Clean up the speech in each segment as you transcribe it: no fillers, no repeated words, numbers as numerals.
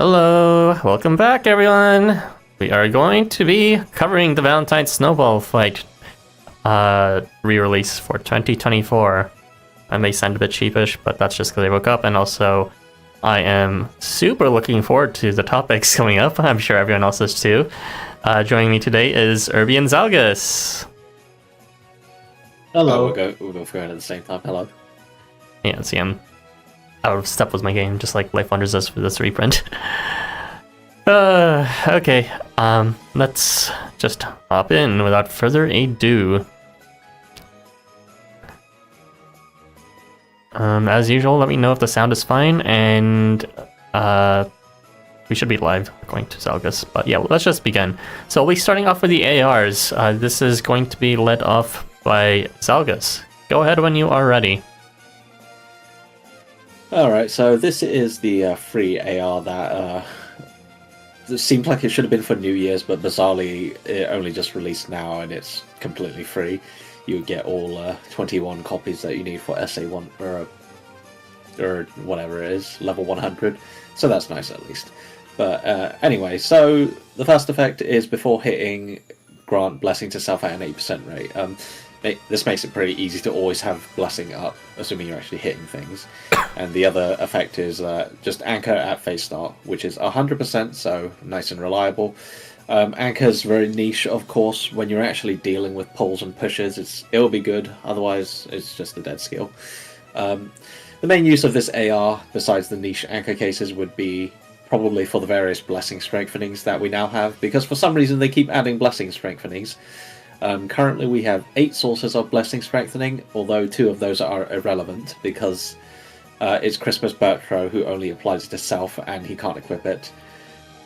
Hello, welcome back everyone. We are going to be covering the Valentine Snowball fight re-release for 2024. I may sound a bit sheepish, but that's just because I woke up, and also I am super looking forward to the topics coming up. I'm sure everyone else is too. Joining me today is Irby and Zalgus. Hello. We'll go going at the same time. Hello. Yeah, see, I'm out of step with my game, just like LifeWonders does for this reprint. Okay, let's just hop in without further ado. As usual, let me know if the sound is fine, and we should be live according to Zalgus, but yeah, let's just begin. So we'll be starting off with the ARs. This is going to be led off by Zalgus. Go ahead when you are ready. Alright, so this is the free AR that it seemed like it should have been for New Year's, but bizarrely it only just released now and it's completely free. You get all 21 copies that you need for SA1 or whatever it is, level 100. So that's nice at least. But anyway, so the first effect is before hitting, grant blessing to self at an 8% rate. This makes it pretty easy to always have blessing up, assuming you're actually hitting things. And the other effect is just anchor at phase start, which is 100%, so nice and reliable. Anchor's very niche, of course. When you're actually dealing with pulls and pushes, it'll be good. Otherwise, it's just a dead skill. The main use of this AR, besides the niche anchor cases, would be probably for the various blessing strengthenings that we now have, because for some reason they keep adding blessing strengthenings. Currently we have 8 sources of blessing strengthening, although 2 of those are irrelevant because it's Christmas Bertro who only applies it to self and he can't equip it,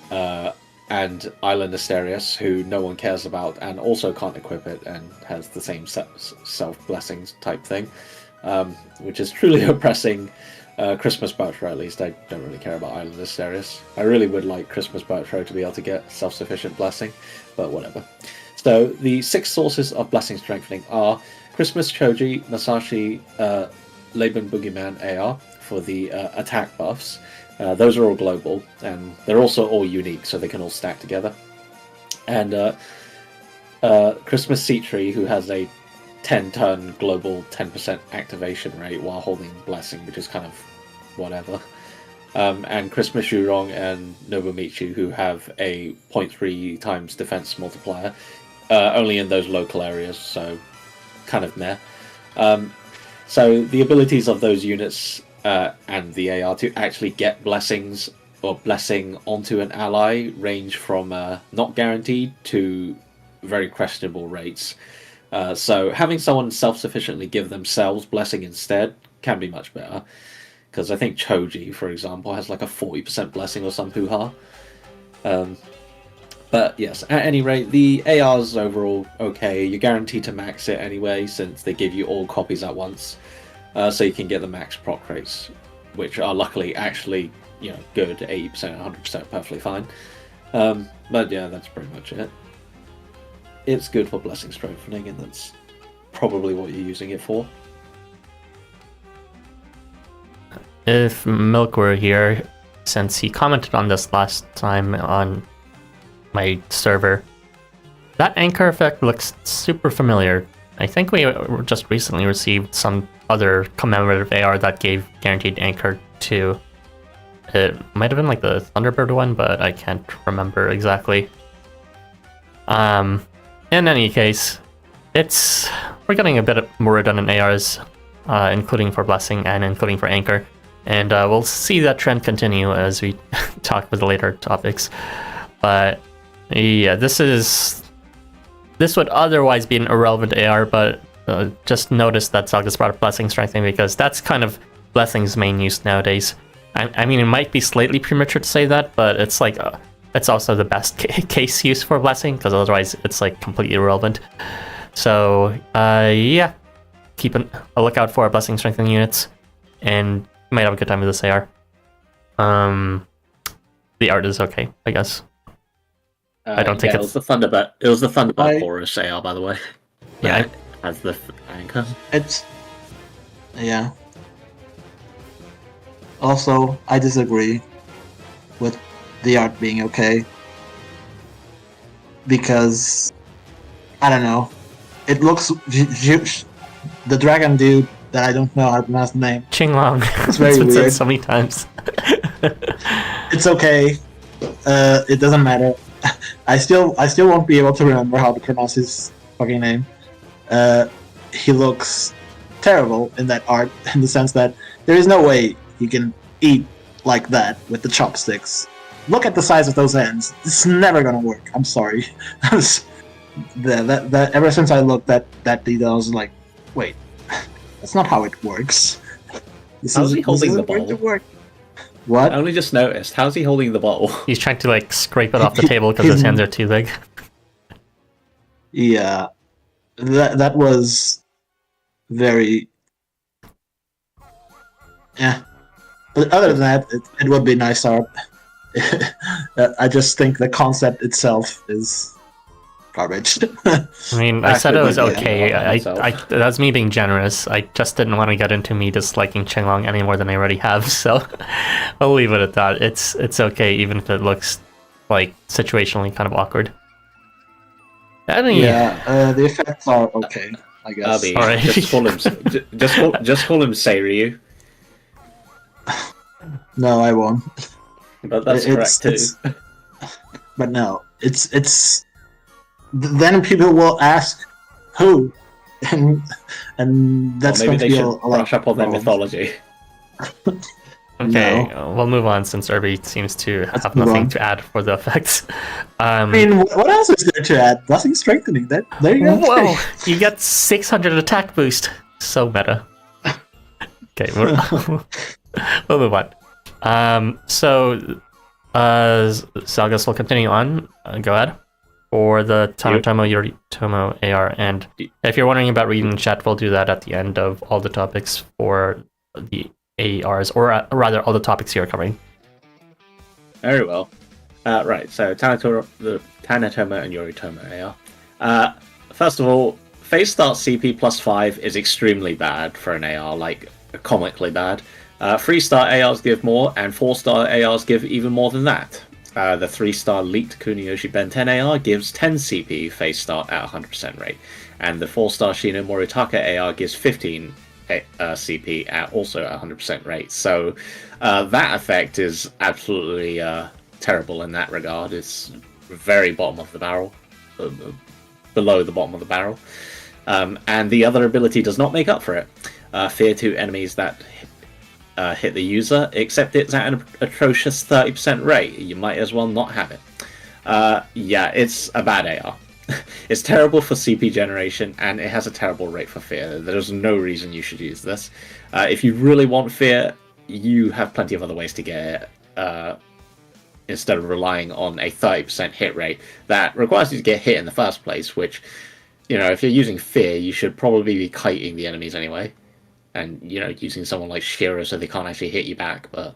and Island Asterius who no one cares about and also can't equip it and has the same self blessings type thing, which is truly oppressing. Christmas Bertro, at least. I don't really care about Island Asterius. I really would like Christmas Bertro to be able to get self-sufficient blessing, but whatever. So the 6 sources of blessing strengthening are Christmas Choji, Masashi, Laban Boogeyman AR for the attack buffs. Those are all global, and they're also all unique, so they can all stack together. And Christmas Seatree, who has a 10-turn global 10% activation rate while holding blessing, which is kind of whatever. And Christmas Yurong and Nobumichi, who have a 0.3 times defense multiplier. Only in those local areas, so kind of meh. So the abilities of those units and the AR to actually get blessings or blessing onto an ally range from not guaranteed to very questionable rates. So having someone self-sufficiently give themselves blessing instead can be much better. Because I think Choji, for example, has like a 40% blessing or some hoo-ha. But yes, at any rate, the AR's overall okay. You're guaranteed to max it anyway, since they give you all copies at once. So you can get the max proc rates, which are luckily actually, good, 80%, 100% perfectly fine. But yeah, that's pretty much it. It's good for blessing strengthening, and that's probably what you're using it for. If Milk were here, since he commented on this last time on my server, that anchor effect looks super familiar. I think we just recently received some other commemorative AR that gave guaranteed anchor to it. Might have been like the Thunderbird one, but I can't remember exactly. In any case, we're getting a bit more redundant ARs, including for blessing and including for anchor, and we'll see that trend continue as we talk with the later topics. But yeah, this would otherwise be an irrelevant AR, but just notice that Zalgus brought up blessing strengthening because that's kind of blessing's main use nowadays. I mean, it might be slightly premature to say that, but it's like it's also the best case use for blessing, because otherwise it's like completely irrelevant. So yeah, keep a lookout for our blessing strengthening units, and you might have a good time with this AR. The art is okay, I guess. I don't think it was the Thunderbird. It was the Thunderbird Horus AR, by the way. Yeah, it has the anchor. Yeah. Also, I disagree with the art being okay. Because, I don't know, it looks... The dragon dude that I don't know how to pronounce the name. Qinglong. It's very It's been weird. said so many times. It's okay. It doesn't matter. I still won't be able to remember how to pronounce his fucking name. He looks terrible in that art, in the sense that there is no way you can eat like that with the chopsticks. Look at the size of those hands. It's never gonna work. I'm sorry. that ever since I looked at that detail, I was like, wait, that's not how it works. How's he holding the ball? To work. What? I only just noticed. How's he holding the ball? He's trying to like scrape it off the table because his hands are too big. Yeah, that was very. Yeah, but other than that, it would be nice art. I just think the concept itself is garbage. I mean, I said it was Actually, okay. yeah, That's me being generous. I just didn't want to get into me disliking Qinglong any more than I already have, so I'll leave it at that. It's okay, even if it looks like situationally kind of awkward. Yeah, the effects are okay, I guess. Abby, Alright. just call him Seiryu. No, I won't. But that's correct too. But no, it's. Then people will ask, who, and that's Or maybe going to they be should a lot brush up on their of mythology. Okay, No. we'll move on since Irby seems to Let's have move nothing on. to add for the effects. I mean, what else is there to add? Nothing strengthening. There you go. Whoa! You get 600 attack boost. So meta. Okay, we'll move on. So I guess we'll continue on. Go ahead. For the Tanetomo, Yoritomo AR, and if you're wondering about reading the chat, we'll do that at the end of all the topics for the ARs, or rather, all the topics you're covering. Very well. Right, so Tanetomo and Yoritomo AR. First of all, phase start CP plus 5 is extremely bad for an AR, like comically bad. 3-star ARs give more, and 4-star ARs give even more than that. The 3-star leaked Kuniyoshi Ben 10 AR gives 10 CP phase start at 100% rate, and the 4-star Shino Moritaka AR gives 15 CP at also 100% rate. So that effect is absolutely terrible in that regard. It's very bottom of the barrel, below the bottom of the barrel, and the other ability does not make up for it. Fear to enemies that hit the user, except it's at an atrocious 30% rate. You might as well not have it. Yeah, it's a bad AR. It's terrible for CP generation, and it has a terrible rate for fear. There's no reason you should use this. If you really want fear, you have plenty of other ways to get it, instead of relying on a 30% hit rate that requires you to get hit in the first place, which, you know, if you're using fear, you should probably be kiting the enemies anyway. And, you know, using someone like Shiro so they can't actually hit you back, but...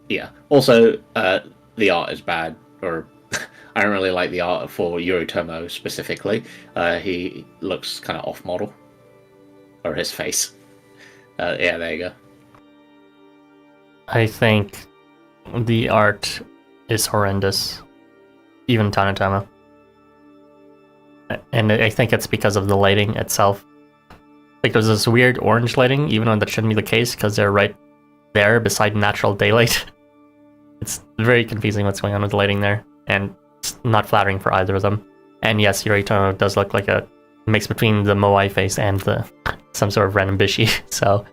yeah. Also, the art is bad, or... I don't really like the art for Yoritomo specifically. He looks kind of off-model. Or his face. Yeah, there you go. I think the art is horrendous. Even Tanetomo. And I think it's because of the lighting itself. Like, there's this weird orange lighting, even though that shouldn't be the case, because they're right there beside natural daylight. It's very confusing what's going on with the lighting there, and it's not flattering for either of them. And yes, Yoritomo does look like a mix between the Moai face and some sort of random Bishi, so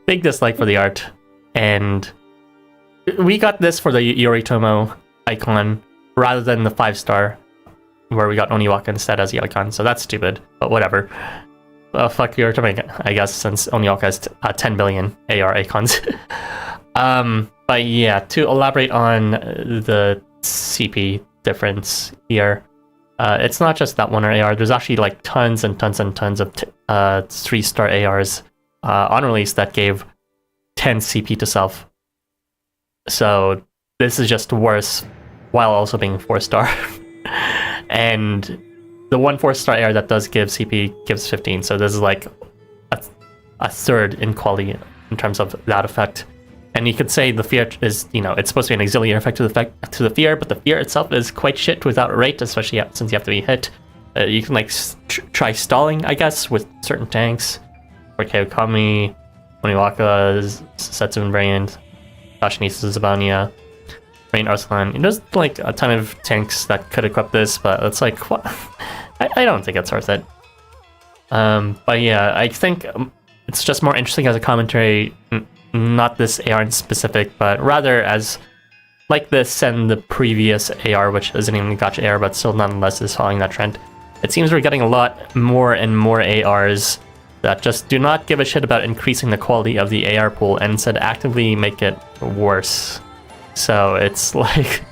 big dislike for the art. And we got this for the Yoritomo icon, rather than the 5-star, where we got Oniwaka instead as the icon, so that's stupid, but whatever. Fuck Yoritomo, I guess, since Oniwaka has 10 billion AR icons. But yeah, to elaborate on the CP difference here, it's not just that one AR. There's actually like tons and tons and tons of 3-star ARs on release that gave 10 CP to self. So this is just worse while also being 4-star. And the one 4-star AR that does give CP gives 15, so this is like a third in quality in terms of that effect. And you could say the fear is, it's supposed to be an auxiliary effect to the fear, but the fear itself is quite shit without rate, especially since you have to be hit. You can like try stalling, I guess, with certain tanks. Or Kami, Oniwaka, Setsuen Variant, Dashinisa Zabania, Rain Arslan. There's like a ton of tanks that could equip this, but it's like, what? I don't think it's worth it. But yeah, I think it's just more interesting as a commentary, not this AR in specific, but rather as like this and the previous AR, which isn't even Gacha AR, but still nonetheless is following that trend. It seems we're getting a lot more and more ARs that just do not give a shit about increasing the quality of the AR pool and instead actively make it worse. So it's like,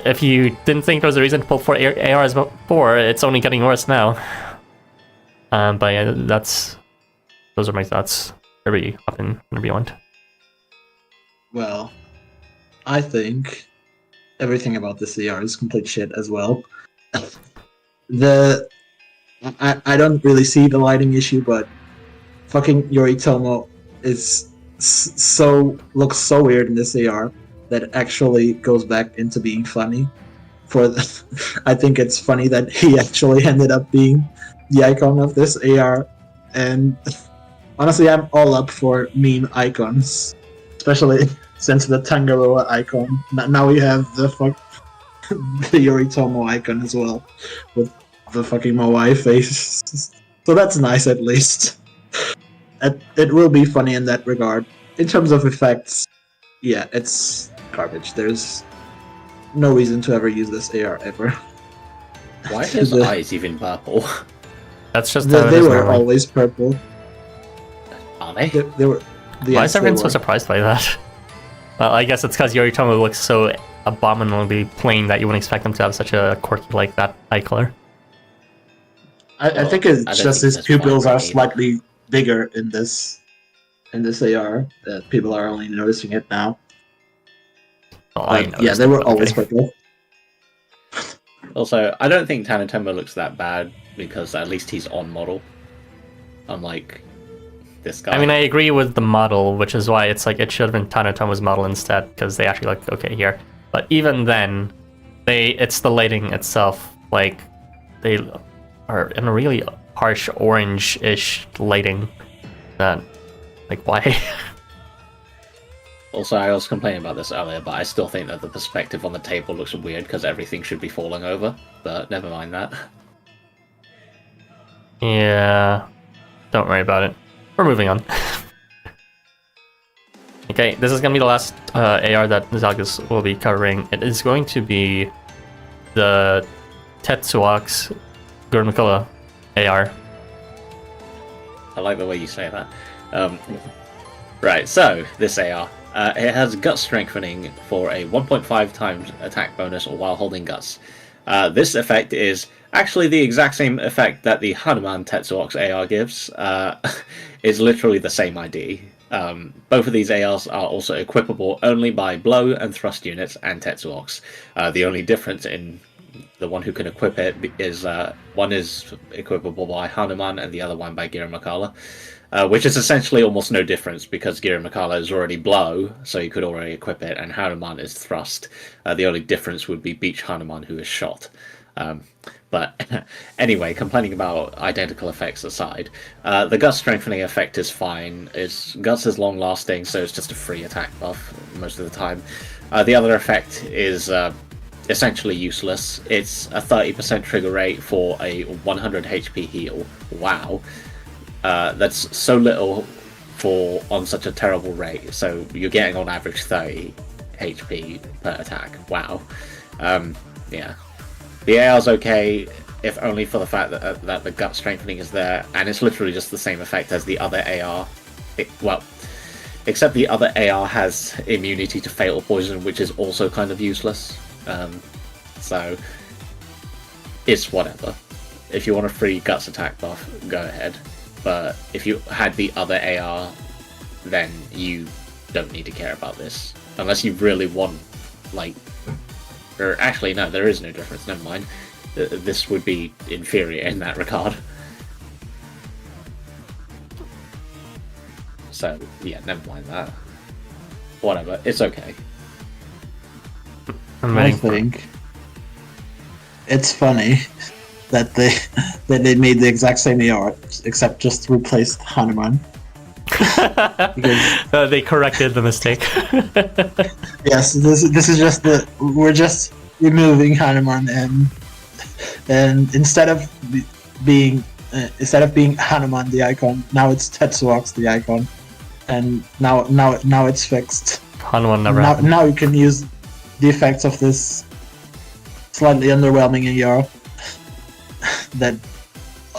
if you didn't think there was a reason to pull 4 ARs before, it's only getting worse now. But yeah, those are my thoughts. Everybody hop in whenever you want. Well, I think everything about this AR is complete shit as well. I don't really see the lighting issue, but fucking Yoritomo is looks so weird in this AR that it actually goes back into being funny. I think it's funny that he actually ended up being the icon of this AR, and honestly, I'm all up for meme icons, especially since the Tangaroa icon. Now we have the Yoritomo icon as well, with the fucking Moai face. So that's nice, at least. It will be funny in that regard. In terms of effects, yeah, it's garbage. There's no reason to ever use this AR ever. Why are his eyes even purple? That's just they were always purple. Are they? They were. Why is everyone so surprised by that? Well, I guess it's because Yoritomo looks so abominably plain that you wouldn't expect them to have such a quirky like that eye color. I think it's just his pupils are slightly bigger in this AR. That people are only noticing it now. Yeah, they were always purple. Also, I don't think Tanetomo looks that bad because at least he's on model. Unlike this guy. I mean, I agree with the model, which is why it's like it should have been Tanetomo's model instead, because they actually look okay here. But even then, it's the lighting itself. Like, they are in a really harsh orange-ish lighting. That, like, why? Also, I was complaining about this earlier, but I still think that the perspective on the table looks weird because everything should be falling over. But never mind that. Yeah, don't worry about it. We're moving on. Okay, this is going to be the last AR that Zagus will be covering. It is going to be the Tetsuox Girimekra AR. I like the way you say that. Right, so this AR. It has gut strengthening for a 1.5 times attack bonus while holding guts. This effect is actually the exact same effect that the Hanuman Tetsuox AR gives. Is literally the same ID. Both of these ARs are also equipable only by blow and thrust units and Tetsuox. The only difference in the one who can equip it is one is equipable by Hanuman and the other one by Girimekra. Which is essentially almost no difference because Girimekra is already blow, so you could already equip it, and Hanuman is thrust. The only difference would be Beach Hanuman, who is shot. But anyway, complaining about identical effects aside, the Guts strengthening effect is fine. Guts is long lasting, so it's just a free attack buff most of the time. The other effect is essentially useless. It's a 30% trigger rate for a 100 HP heal. Wow. That's so little on such a terrible rate. So you're getting on average 30 HP per attack. Wow. Yeah. The AR's okay, if only for the fact that the gut strengthening is there, and it's literally just the same effect as the other AR. Except the other AR has immunity to fatal poison, which is also kind of useless. So it's whatever. If you want a free guts attack buff, go ahead. But if you had the other AR, then you don't need to care about this. Unless you really want, like... Or actually, no, there is no difference, never mind. This would be inferior in that regard. So, yeah, never mind that. Whatever, it's okay. I think it's funny that they made the exact same AR except just replaced Hanuman. They corrected the mistake. Yes, this is just we're just removing Hanuman and instead of being Hanuman the icon, now it's Tetsuox the icon, and now it's fixed. Hanuman never happened. Now you can use the effects of this slightly underwhelming AR that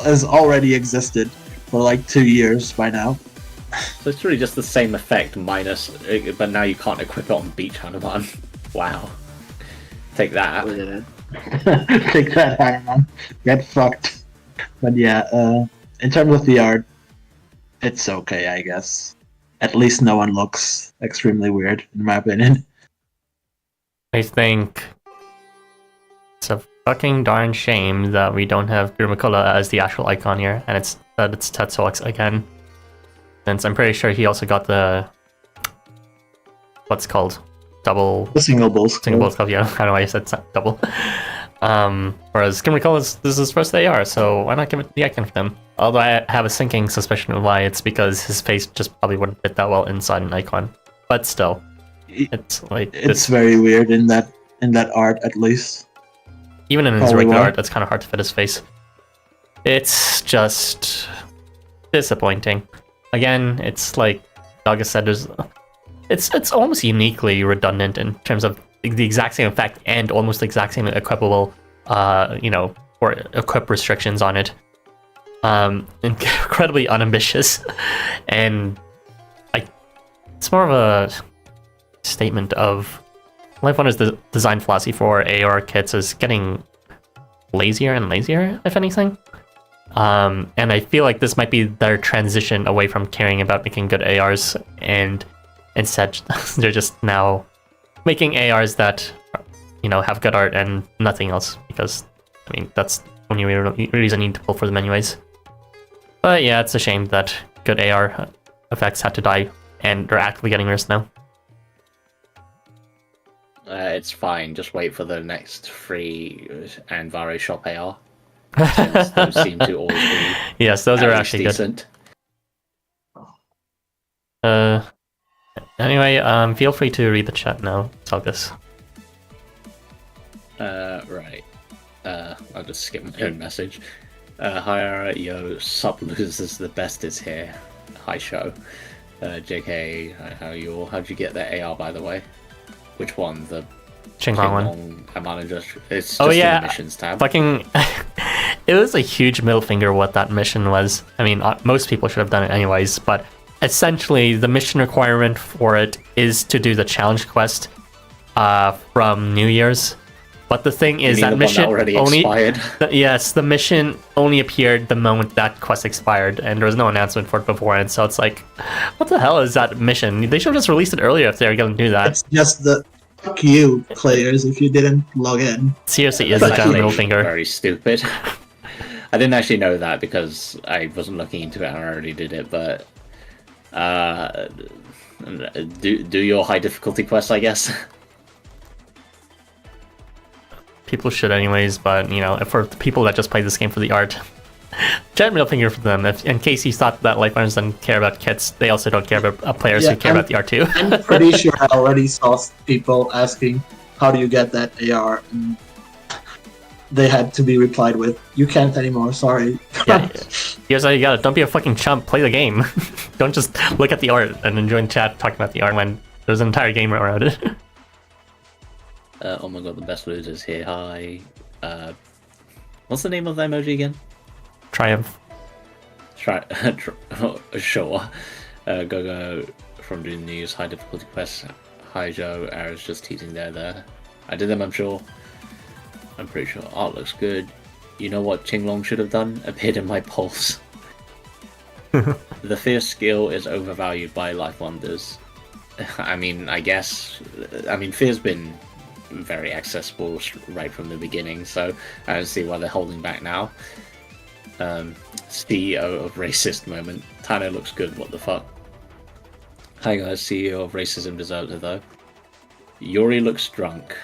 has already existed for like 2 years by now. So it's really just the same effect minus, but now you can't equip it on Beach Hanuman. Wow. Take that. Take that, Hanuman. Get fucked. But yeah, in terms of the art, it's okay, I guess. At least no one looks extremely weird, in my opinion. I think it's a fucking darn shame that we don't have Girimekra as the actual icon here, and it's Tetsuox again. Since I'm pretty sure he also got the what's called double The single balls. single balls club. Yeah, I don't know why I said double. Whereas Girimekra this is his first AR, so why not give it the icon for them? Although I have a sinking suspicion of why it's because his face just probably wouldn't fit that well inside an icon. But still, it's like It's very weird in that art, at least. even in his Probably regular why. art, it's kind of hard to fit his face. It's just disappointing. Again, it's like Douglas said, it's almost uniquely redundant in terms of the exact same effect and almost the exact same equipable, or equip restrictions on it. Incredibly unambitious, and it's more of a statement of LifeWonders' design philosophy for AR kits is getting lazier and lazier, if anything. And I feel like this might be their transition away from caring about making good ARs, and instead they're just now making ARs that, have good art and nothing else, because, that's the only reason you need to pull for them anyways. But yeah, it's a shame that good AR effects had to die, and they're actively getting worse now. It's fine, just wait for the next free Anvare shop AR. Since those seem to always be Yes, those are at least actually decent. good. Anyway, feel free to read the chat now, Saugus. Right. I'll just skip my own message. Hi, yo, sub losers, the best is here. Hi, show. JK, how are you all? How'd you get the AR, by the way? Which one? The Qinglong one. Amanojaku? It's just Oh in yeah, the missions tab. fucking... It was a huge middle finger what that mission was. Most people should have done it anyways, but essentially the mission requirement for it is to do the challenge quest from New Year's. But the thing is that mission already only expired. Yes, the mission only appeared the moment that quest expired, and there was no announcement for it beforehand. So it's like, what the hell is that mission? They should have just released it earlier if they were going to do that. It's just the fuck you players if you didn't log in. Seriously, is That's a giant actually middle finger. Very stupid. I didn't actually know that because I wasn't looking into it and I already did it, but do your high difficulty quest, I guess. People should anyways, but for the people that just play this game for the art, giant middle finger for them. In case you thought that LifeWonders doesn't care about kits, they also don't care about players who care about the art too. I'm pretty sure I already saw people asking, how do you get that AR? And they had to be replied with, you can't anymore, sorry. Yeah, here's how you got it. Don't be a fucking chump, play the game. Don't just look at the art and enjoy the chat talking about the art when there's an entire game around it. Oh my god, the best losers here. Hi. What's the name of the emoji again? Triumph. Sure. Go from doing news, high difficulty quests. Hi Joe, Ara's just teasing there. I did them, I'm sure. I'm pretty sure. Art looks good. You know what Qinglong should have done? Appeared in my polls. The fear skill is overvalued by LifeWonders. I guess. Fear's been very accessible right from the beginning, so I don't see why they're holding back now. CEO of racist moment. Tano looks good, what the fuck? Hi guys, CEO of Racism deserves it though. Yori looks drunk.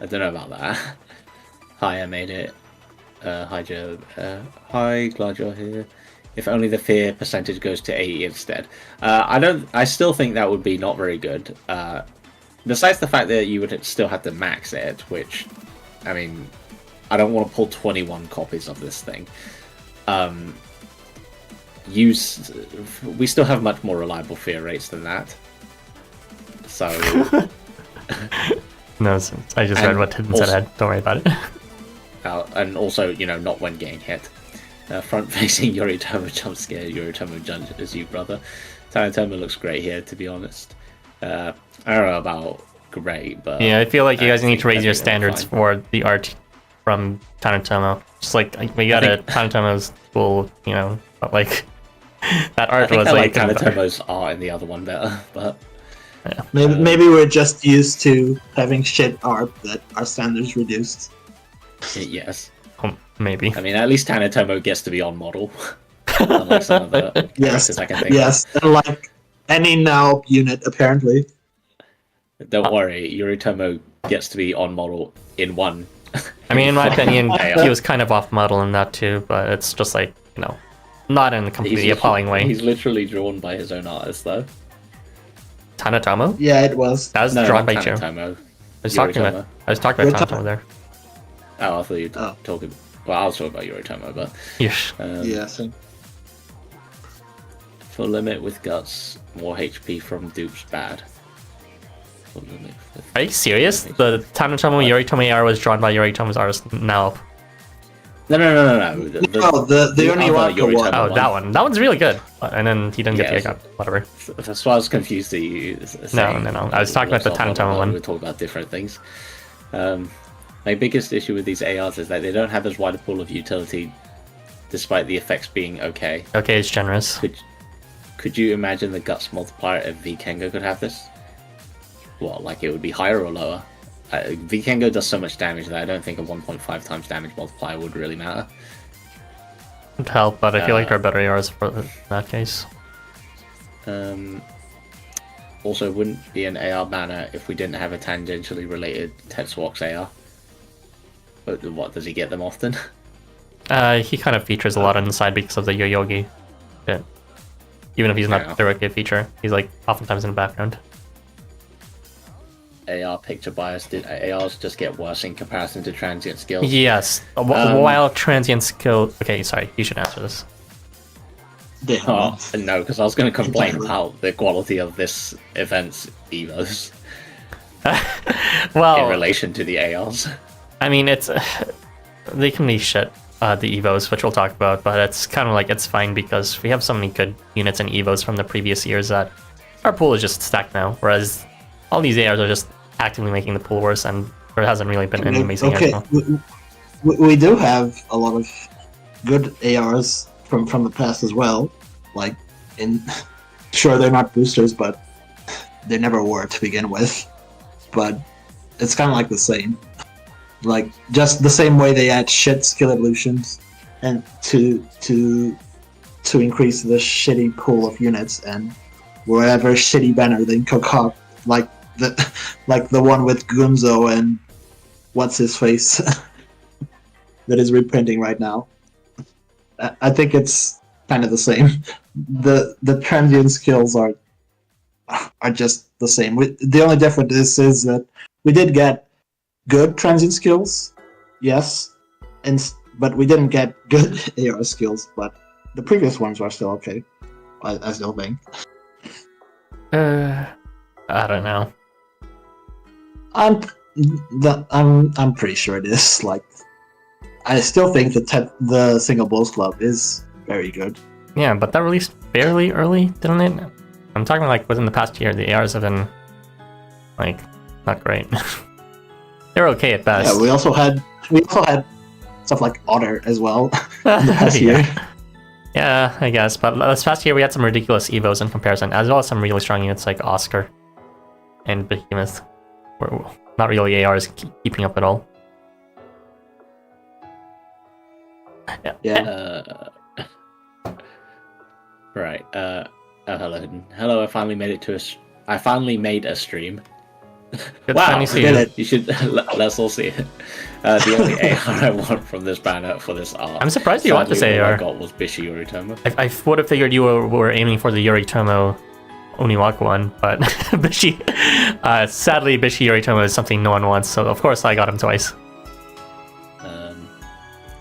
I don't know about that. Hi, I made it. Hi Joe. Hi, glad you're here. If only the fear percentage goes to 80 instead. I still think that would be not very good. Besides the fact that you would still have to max it, which, I mean, I don't want to pull 21 copies of this thing. We still have much more reliable fear rates than that. So... No, I just read what Tim said. Don't worry about it. And also, not when getting hit. Front-facing Yoritomo jump scare. Yoritomo judges you, brother. Tanetomo looks great here, to be honest. I don't know about great, but... Yeah, I feel like you guys need to raise your standards for the art from Tanetomo. Just like, we got a Tanetomo's cool, but like... That art was like Tanetomo's art in the other one better, but... Yeah. Maybe we're just used to having shit art that our standards reduced. Yes. Maybe. I mean, at least Tanetomo gets to be on model. Unlike some of the characters I can think of. And like any now unit, apparently. Don't worry, Yoritomo gets to be on model in one. I mean, in my opinion, he was kind of off model in that too, but it's just like, not in a completely appalling way. He's literally drawn by his own artist, though. Tanetomo? Yeah, it was. That was drawn by Joe. Tanetomo. I was talking about Tanetomo there. Oh, I thought you were talking... Well, I was talking about Yoritomo, but... Yes. Same. Full limit with guts, more HP from dupes, bad. Full limit with... Are you serious? The Tanetomo Yoritomo AR was drawn by Yoritomo's artist now. No. The Oniwaka one. Oh, that one. That one's really good. And then he didn't get the AR, whatever. That's why I was confused to you. No. I was talking about the Tanetomo one. We were talking about different things. My biggest issue with these ARs is that they don't have as wide a pool of utility, despite the effects being okay. Okay, it's generous. Could you imagine the guts multiplier if Vikengo could have this? Well, like it would be higher or lower? Vikengo does so much damage that I don't think a 1.5 times damage multiplier would really matter. It'd help, but I feel like there are better ARs for that case. Also, wouldn't be an AR banner if we didn't have a tangentially related Tetsuox AR. But what, does he get them often? He kind of features a lot on the side because of the Yoyogi bit. Even if he's not directly a feature, he's like oftentimes in the background. AR picture bias, did ARs just get worse in comparison to transient skills? Yes. While transient skill... Okay, sorry, you should answer this. No, because I was going to complain about the quality of this event's evos. Well... in relation to the ARs. I mean, it's... they can be shit, the evos, which we'll talk about, but it's kind of like, it's fine because we have so many good units and evos from the previous years that our pool is just stacked now, whereas all these ARs are just actively making the pool worse, and there hasn't really been any amazing ARs. We do have a lot of good ARs from the past as well. Like, sure, they're not boosters, but they never were to begin with. But it's kind of like the same. Like, just the same way they add shit skill evolutions and to increase the shitty pool of units, and whatever shitty banner they concoct, like the one with Gunzo and what's his face that is reprinting right now. I think it's kind of the same. The transient skills are just the same. The only difference is that we did get good transient skills, yes, but we didn't get good AR skills. But the previous ones were still okay. I still think. I don't know. I'm pretty sure it is. Like, I still think the Single Bulls Club is very good. Yeah, but that released fairly early, didn't it? I'm talking like within the past year, the ARs have been like not great. They're okay at best. Yeah, we also had stuff like Otter as well the past year. Yeah, I guess. But this past year we had some ridiculous evos in comparison, as well as some really strong units like Oscar and Behemoth. Were not really ARs keeping up at all. Yeah. Right. Hello. I finally made it to I finally made a stream. Good Wow, finally see did you. it. You should let's all see it. The only AR I want from this banner for this art. I'm surprised you want this Sadly, all AR. I got was Bishi Yoritomo. I would have figured you were aiming for the Yoritomo Oniwaka one, but Bishi, sadly, Bishi Yoritomo is something no one wants, so of course I got him twice.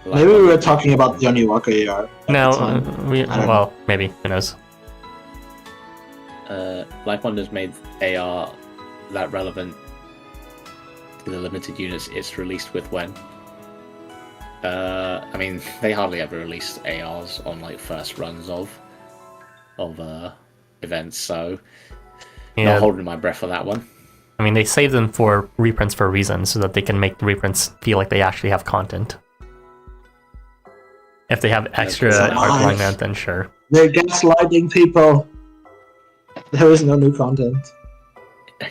Maybe we were talking about the Oniwaka AR. No, I don't well, maybe, who knows. LifeWonders made AR that relevant to the limited units it's released with when. I mean, they hardly ever release ARs on like first runs of events, so not holding my breath for that one. I mean, they save them for reprints for a reason, so that they can make the reprints feel like they actually have content. If they have extra art going out, then sure. They're gaslighting people. There is no new content.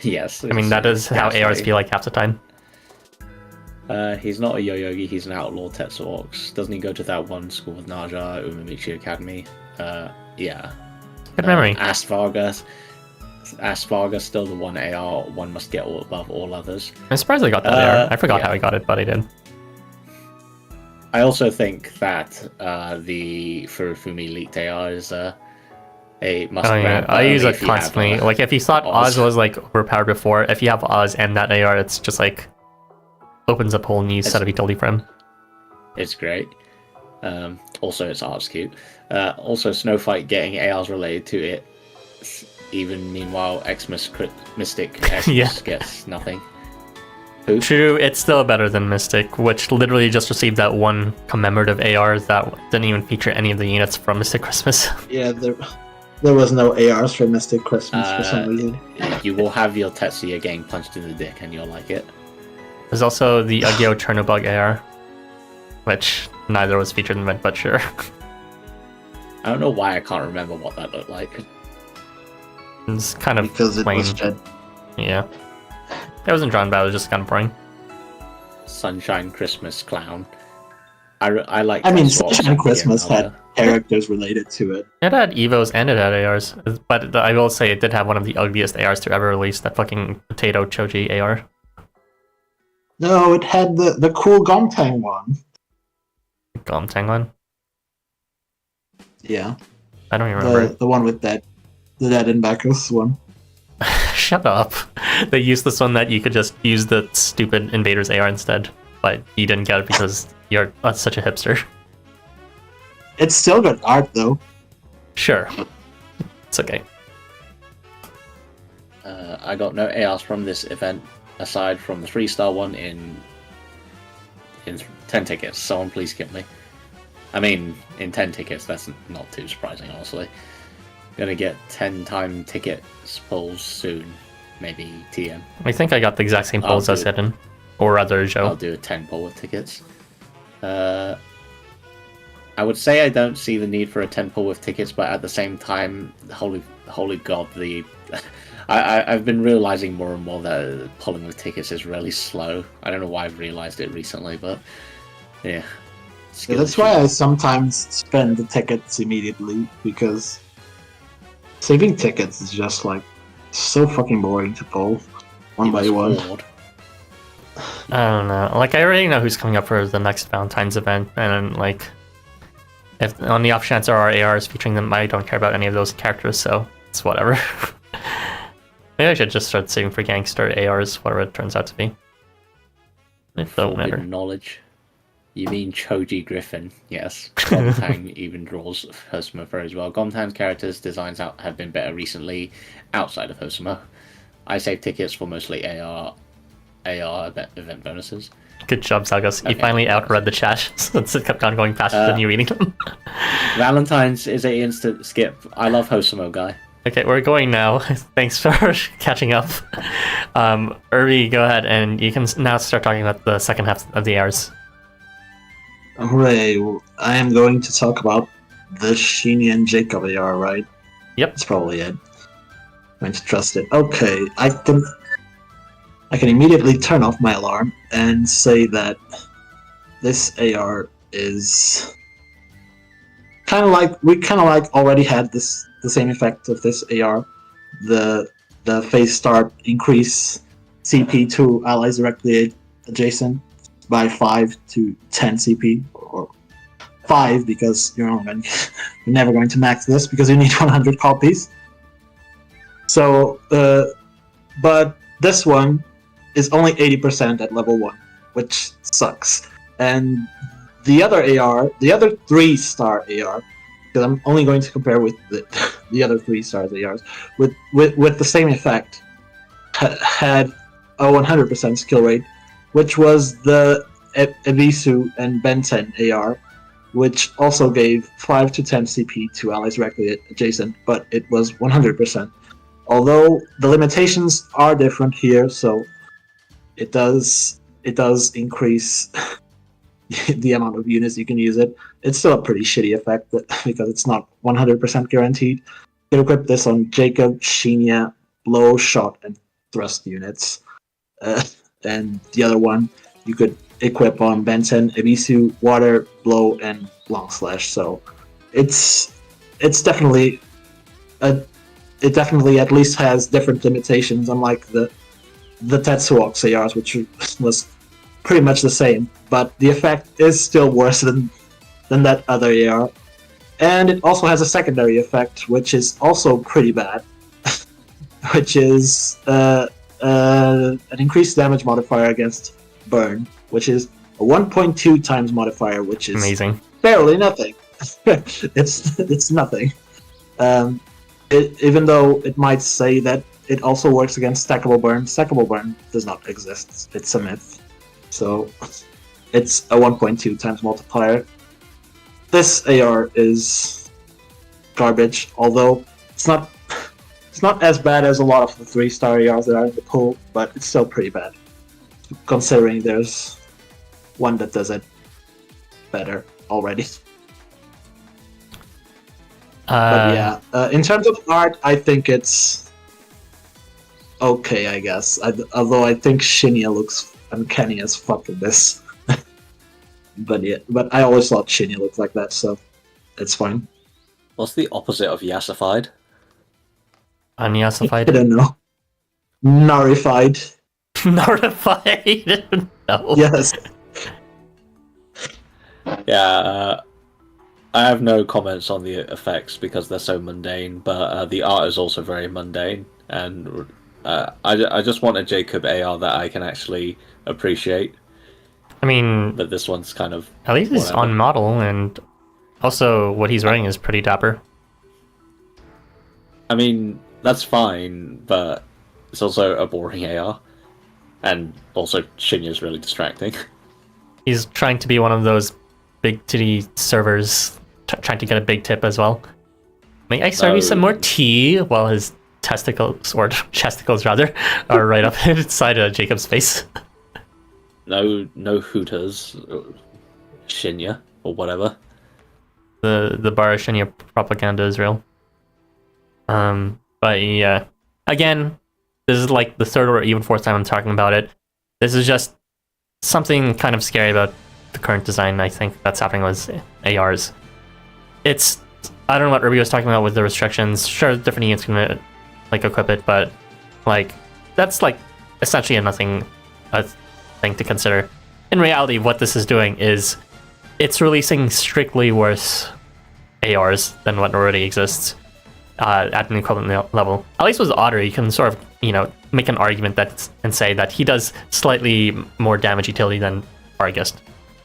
Yes. I mean, that is how ARs feel like half the time. He's not a Yoyogi, he's an outlaw Tetsuox. Doesn't he go to that one school with Naja, Umemichi Academy? Yeah. Good memory. Astvarga still the one AR one must get above all others. I'm surprised I got that AR. I forgot how I got it, but I did. I also think that the Furufumi leaked AR is a must grab. I use it if you have, constantly. Like, if you thought Oz was like overpowered before, if you have Oz and that AR, it's just like opens up a whole new set of utility for him. It's great. Also, its art's cute. Also, Snowfight getting ARs related to it. Even meanwhile, Mystic Xmas gets nothing. Who? True, it's still better than Mystic, which literally just received that one commemorative AR that didn't even feature any of the units from Mystic Christmas. Yeah, there was no ARs for Mystic Christmas for some reason. You will have your Tetsuya getting punched in the dick, and you'll like it. There's also the Agyo Chernobog AR, which neither was featured in the event, but sure. I don't know why I can't remember what that looked like. It's kind of Because it plain. was Jed. Yeah. It wasn't drawn bad, it was just kind of boring. Sunshine Christmas Clown. I like. I mean, Tetsuox Sunshine and Christmas Girimekra. had characters related to it. It had Evos and it had ARs, but I will say it did have one of the ugliest ARs to ever release, that fucking Potato Choji AR. No, it had the cool Gomtang one. Gomtang one? Yeah, I don't even remember. the one with that, the Dead and Bacchus one. Shut up. They used this one that you could just use the stupid Invaders AR instead, but you didn't get it because you're such a hipster. It's still good art though. Sure. It's okay. I got no ARs from this event aside from the 3-star one in 10 tickets. Someone please give me. I mean, in 10 tickets, that's not too surprising, honestly. Gonna get 10-time tickets polls soon. Maybe TM. I think I got the exact same polls as Hidden. Or rather, Joe. I'll do a 10 poll with tickets. I would say I don't see the need for a 10 poll with tickets, but at the same time, holy god, I've been realizing more and more that pulling with tickets is really slow. I don't know why I've realized it recently, but yeah. Yeah, that's why I sometimes spend the tickets immediately, because saving tickets is just like so fucking boring to pull one by one. I don't know. Like, I already know who's coming up for the next Valentine's event, and like, if on the off chance there are ARs featuring them, I don't care about any of those characters, so it's whatever. Maybe I should just start saving for gangster ARs, whatever it turns out to be. It don't matter. Knowledge. You mean Choji Griffin? Yes. Gomtang even draws Housamo very well. Gomtang's characters' designs have been better recently, outside of Housamo. I save tickets for mostly AR event bonuses. Good job, Zalgos. You finally outread the chat since it kept on going faster than you reading them. Valentine's is a instant skip. I love Housamo, guy. Okay, we're going now. Thanks for catching up. Irby, go ahead, and you can now start talking about the second half of the hours. Hooray, I am going to talk about the Shinya and Jacob AR, right? Yep. That's probably it. I'm going to trust it. Okay, I can immediately turn off my alarm and say that this AR is we already had the same effect of this AR. The the phase start increase CP to allies directly adjacent by 5 to 10 CP, or 5 because you're never going to max this because you need 100 copies. So, but this one is only 80% at level 1, which sucks. And the other 3-star AR, because I'm only going to compare with the other 3-star ARs, with the same effect, had a 100% skill rate, which was the Ebisu and Ben 10 AR, which also gave 5 to 10 CP to allies directly adjacent, but it was 100%. Although the limitations are different here, so it does increase the amount of units you can use it. It's still a pretty shitty effect because it's not 100% guaranteed. You can equip this on Jacob, Shinya, blow, shot, and thrust units. And the other one you could equip on Benton, Ebisu, water, blow, and long slash. So it's definitely it definitely at least has different limitations, unlike the Tetsuox ARs, which was pretty much the same, but the effect is still worse than that other AR. And it also has a secondary effect, which is also pretty bad, which is an increased damage modifier against burn, which is a 1.2 times modifier, which is amazing. Barely nothing. it's nothing. Even though it might say that it also works against stackable burn does not exist. It's a myth. So it's a 1.2 times multiplier. This AR is garbage, although it's not as bad as a lot of the 3-star ARs that are in the pool, but it's still pretty bad, considering there's one that does it better already. But yeah, in terms of art, I think it's okay, I guess. Although I think Shinya looks uncanny as fuck in this. But yeah, but I always thought Shinya looked like that, so it's fine. What's the opposite of yassified? Unyasified? I don't know. Narified. Notified? No. Yes. Yeah, I have no comments on the effects because they're so mundane, but the art is also very mundane, and I just want a Jacob AR that I can actually appreciate. I mean, But this one's kind of at least he's whatever. on model, and also what he's wearing is pretty dapper. I mean, that's fine, but it's also a boring AR, and also Shinya's really distracting. He's trying to be one of those big titty servers, trying to get a big tip as well. May I serve you some more tea? While his testicles, or chesticles rather, are right up inside Jacob's face. No hooters, Shinya or whatever. The bar Shinya propaganda is real. But yeah, again, this is like the third or even fourth time I'm talking about it. This is just something kind of scary about the current design. I think that's happening with ARs. I don't know what Ruby was talking about with the restrictions. Sure, different units can like equip it, but like that's like essentially a thing to consider. In reality, what this is doing is it's releasing strictly worse ARs than what already exists at an equivalent level. At least with Otter, you can sort of, make an argument and say that he does slightly more damage utility than Barghest.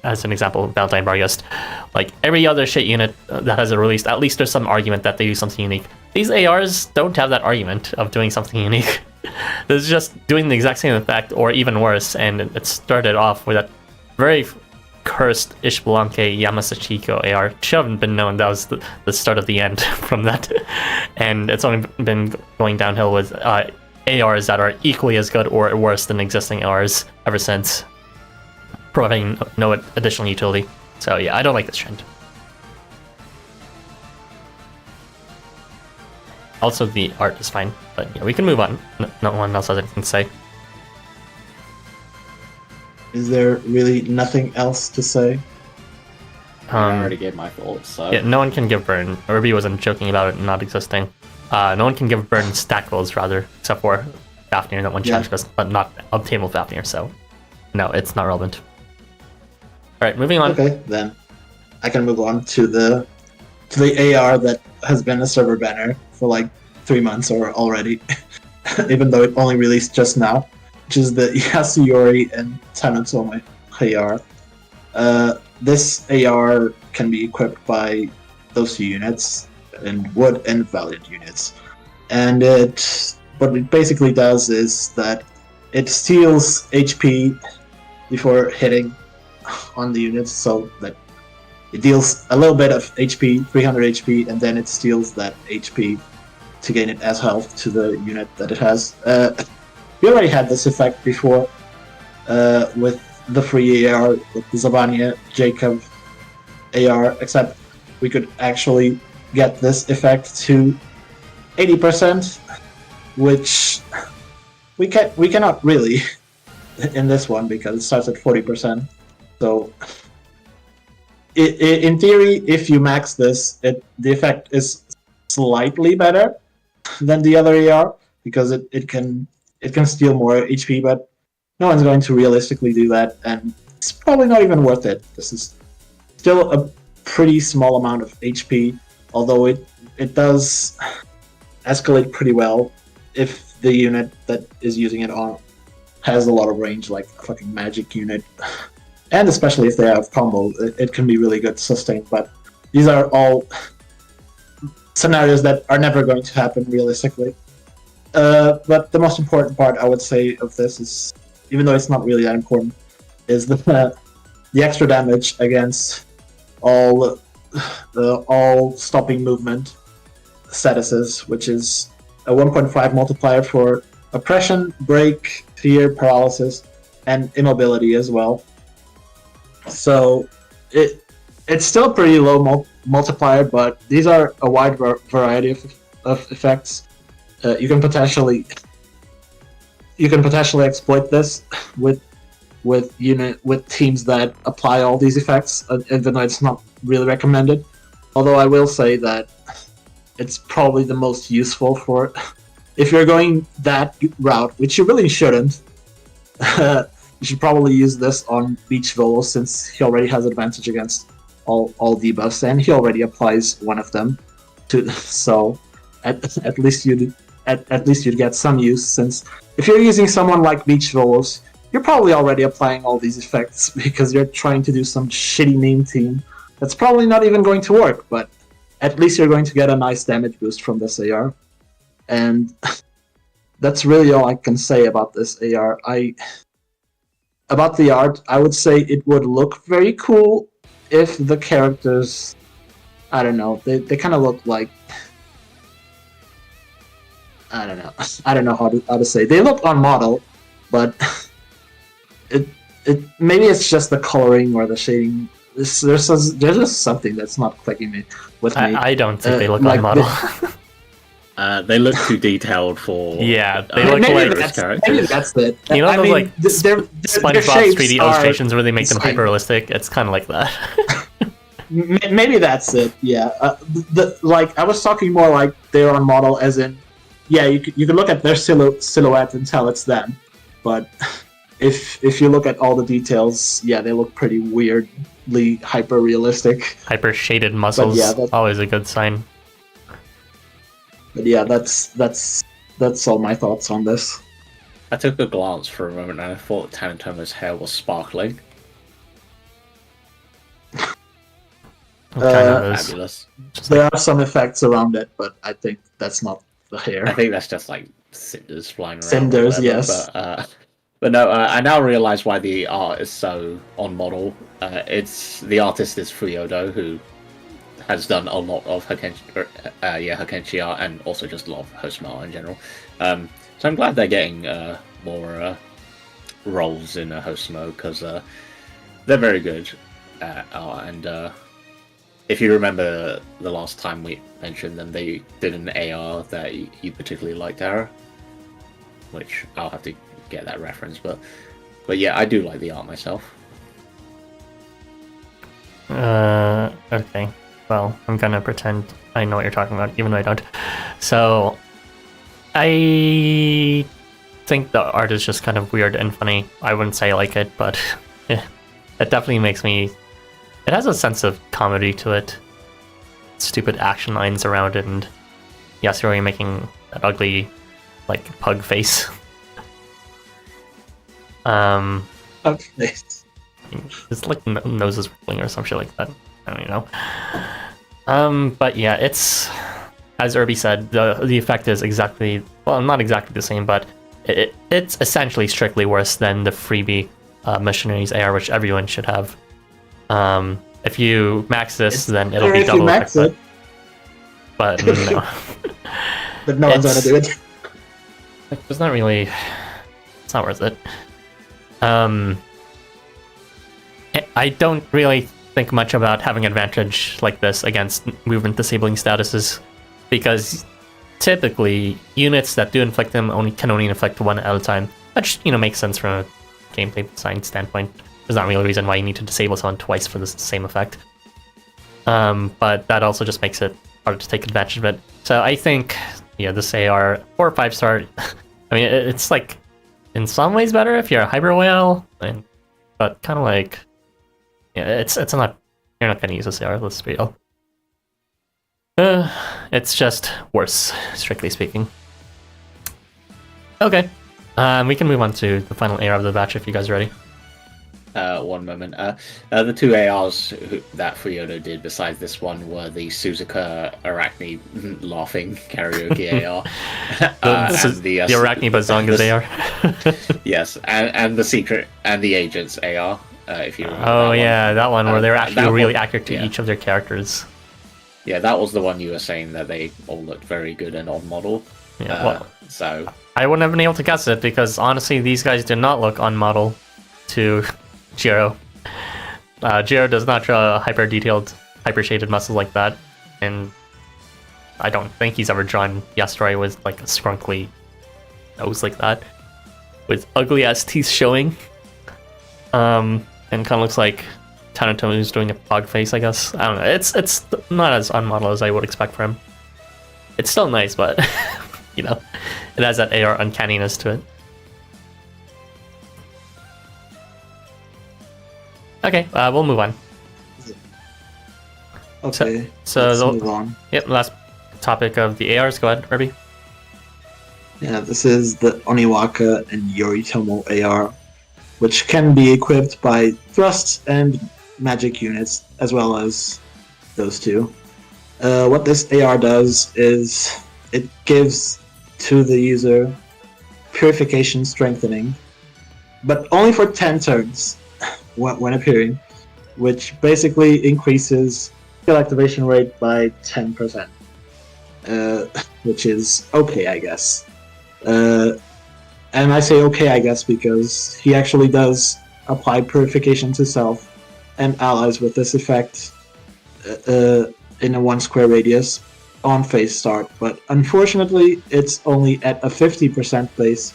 As an example, Valentine Barghest. Like every other shit unit that has a released, at least there's some argument that they do something unique. These ARs don't have that argument of doing something unique. This is just doing the exact same effect, or even worse, and it started off with that very cursed Ishblanke Yamasachiko AR. It should have been known that was the start of the end from that. And it's only been going downhill with ARs that are equally as good or worse than existing ARs ever since, providing no additional utility. So yeah, I don't like this trend. Also, the art is fine, but yeah, we can move on. No one else has anything to say. Is there really nothing else to say? I already gave my thoughts, so... Yeah, no one can give burn. Ruby wasn't joking about it not existing. No one can give Burn stackles, rather, except for Fafnir that one challenged us, but not Obtainable Fafnir, so no, it's not relevant. Alright, moving on. Okay, then I can move on to the AR that has been a server banner for like 3 months or already, even though it only released just now, which is the Yasuyori and Tanetomo AR. This AR can be equipped by those two units, and Wood and Valiant units. And what it basically does is that it steals HP before hitting on the units, so that it deals a little bit of HP, 300 HP, and then it steals that HP to gain it as health to the unit that it has. We already had this effect before with the free AR, with the Zavania Jacob AR, except we could actually get this effect to 80%, which we cannot really in this one because it starts at 40%. So in theory, if you max this, the effect is slightly better than the other AR because it can steal more HP, but no one's going to realistically do that, and it's probably not even worth it. This is still a pretty small amount of HP, although it does escalate pretty well if the unit that is using it on has a lot of range, like a fucking magic unit. And especially if they have combo, it can be really good to sustain, but these are all scenarios that are never going to happen realistically. But the most important part, I would say, of this is, even though it's not really that important, is the extra damage against all stopping movement statuses, which is a 1.5 multiplier for oppression, break, fear, paralysis, and immobility as well. So it's still a pretty low multiplier, but these are a wide variety of effects. You can potentially exploit this with teams that apply all these effects, even though it's not really recommended. Although I will say that it's probably the most useful for if you're going that route, which you really shouldn't. You should probably use this on Beach Volo since he already has advantage against all debuffs, and he already applies one of them. So at least you'd get some use, since if you're using someone like Beach Volos, you're probably already applying all these effects because you're trying to do some shitty meme team that's probably not even going to work, but at least you're going to get a nice damage boost from this AR. And that's really all I can say about this AR. About the art, I would say it would look very cool if the characters, I don't know, they kind of look like, I don't know how to say. They look on model, but it maybe it's just the coloring or the shading. There's just something that's not clicking with me. I don't think they look on model. They look too detailed for. Yeah, they look like characters. Maybe that's it. You know those like their SpongeBob 3D illustrations where they make them insane. hyper realistic? It's kind of like that. Maybe that's it. Yeah, like I was talking more like they're on model, as in, yeah, you can look at their silhouette and tell it's them, but if you look at all the details, yeah, they look pretty weirdly hyper realistic. Hyper shaded muscles, yeah, always a good sign. But yeah, that's all my thoughts on this. I took a glance for a moment and I thought Tanetomo's hair was sparkling. Fabulous. There are some effects around it, but I think that's not the hair. I think that's just like cinders flying around. Cinders, yes. But no, I now realize why the art is so on model. The artist is Fuyodo, who has done a lot of Hakenshi art, and also just a lot of Housamo art in general. So I'm glad they're getting more roles in Housamo, because they're very good at art. And if you remember the last time we mentioned them, they did an AR that you particularly liked, Ara, which I'll have to get that reference. But yeah, I do like the art myself. Okay. Well, I'm gonna pretend I know what you're talking about, even though I don't. So, I think the art is just kind of weird and funny. I wouldn't say I like it, but it definitely makes me... It has a sense of comedy to it. Stupid action lines around it, and Yasuyori making that ugly, like, pug face. Okay. His like nose is wiggling or some shit like that. I don't even know. But yeah, it's, as Irby said, the effect is exactly, well, not exactly the same, but it's essentially strictly worse than the freebie Missionaries AR, which everyone should have. If you max this, then it'll be double effect. But no. But no one's gonna do it. It's not really. It's not worth it. I don't really think much about having advantage like this against movement disabling statuses, because typically units that do inflict them can only inflict one at a time. Which, you know, makes sense from a gameplay design standpoint. There's not really a reason why you need to disable someone twice for the same effect. But that also just makes it hard to take advantage of it. So I think, yeah, this AR 4 or 5 star. I mean, it's like in some ways better if you're a hyper whale, but kind of like, yeah, it's not. You're not gonna use this AR. Let's be real. It's just worse, strictly speaking. Okay, we can move on to the final AR of the batch if you guys are ready. One moment. The two ARs that Fuyono did besides this one were the Suzuka Arachne laughing karaoke AR. The Arachne Bazongas AR. Yes, and the Secret and the Agents AR, if you remember. Oh, yeah, that one where they're actually really accurate to yeah. each of their characters. Yeah, that was the one you were saying that they all looked very good and on model. Yeah, well, so I wouldn't have been able to guess it because honestly, these guys did not look on model to Jiro. Jiro does not draw hyper detailed, hyper shaded muscles like that, and I don't think he's ever drawn Yasuyori with like a scrunkly nose like that, with ugly ass teeth showing. And kind of looks like Tanetomo is doing a pog face, I guess. I don't know. It's not as on model as I would expect from him. It's still nice, but you know, it has that AR uncanniness to it. Okay, we'll move on. Okay, so let's move on. Yep, last topic of the ARs. Go ahead, Irby. Yeah, this is the Oniwaka and Yoritomo AR, which can be equipped by thrust and magic units, as well as those two. What this AR does is it gives to the user purification strengthening, but only for 10 turns when appearing, which basically increases skill activation rate by 10%, which is okay, I guess. And I say okay, I guess, because he actually does apply purification to self and allies with this effect in a 1 square radius on phase start, but unfortunately it's only at a 50% base,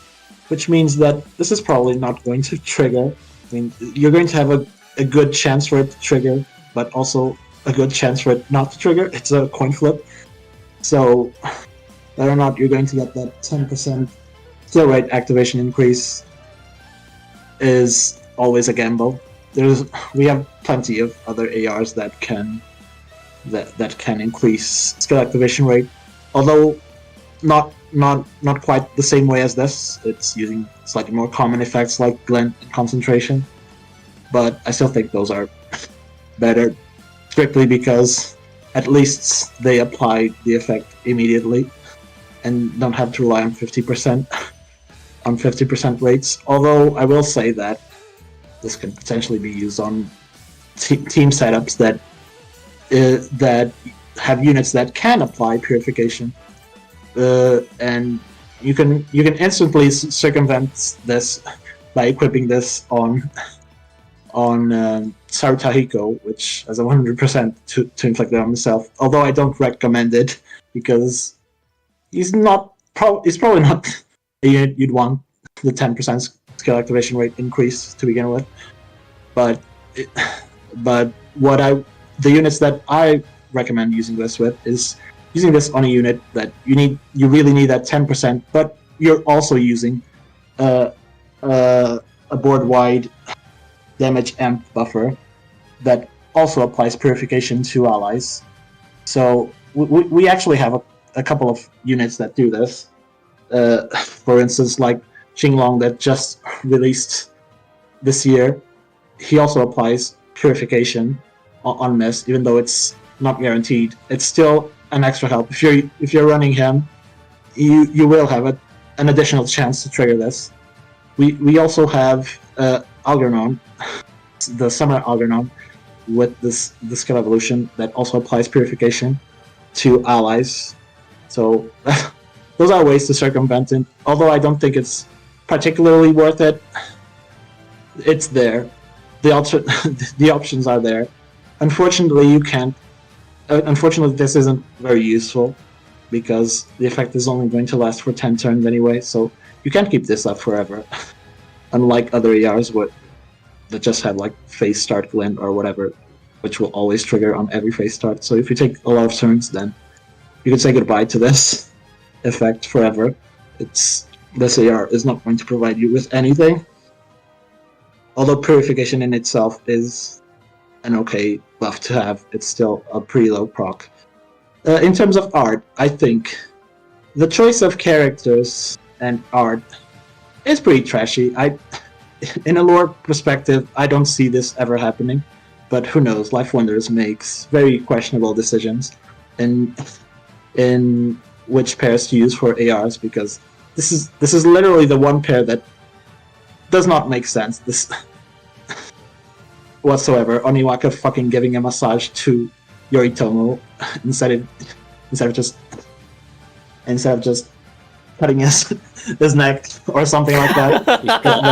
which means that this is probably not going to trigger. I mean, you're going to have a good chance for it to trigger, but also a good chance for it not to trigger. It's a coin flip. So whether or not you're going to get that 10% skill rate activation increase is always a gamble. We have plenty of other ARs that can increase skill activation rate, although not quite the same way as this. It's using slightly more common effects like glint and concentration, but I still think those are better, strictly because at least they apply the effect immediately and don't have to rely on 50% rates. Although I will say that this can potentially be used on team setups that have units that can apply purification, and you can instantly circumvent this by equipping this on Sarutahiko, which has a 100% to inflict it on himself. Although I don't recommend it because he's probably not a unit you'd want the 10% skill activation rate increase to begin with. But the units that I recommend using this with is using this on a unit that you really need that 10%, but you're also using a board-wide damage amp buffer that also applies purification to allies. So we actually have a couple of units that do this. For instance, like Qinglong that just released this year, he also applies purification on miss, even though it's not guaranteed. It's still an extra help. If you're running him, you will have an additional chance to trigger this. We also have Algernon, the Summer Algernon, with this skill evolution that also applies purification to allies. So those are ways to circumvent it. Although I don't think it's particularly worth it. It's there. The options are there. Unfortunately, you can't. Unfortunately, this isn't very useful because the effect is only going to last for 10 turns anyway. So you can't keep this up forever. Unlike other ARs that just have like phase start glint or whatever, which will always trigger on every phase start. So if you take a lot of turns, then you can say goodbye to this effect forever. This AR is not going to provide you with anything. Although purification in itself is an okay buff to have, it's still a pretty low proc. In terms of art, I think the choice of characters and art is pretty trashy. In a lore perspective, I don't see this ever happening, but who knows? LifeWonders makes very questionable decisions in which pairs to use for ARs, because this is literally the one pair that does not make sense. This whatsoever. Oniwaka fucking giving a massage to Yoritomo instead of just cutting his neck or something like that.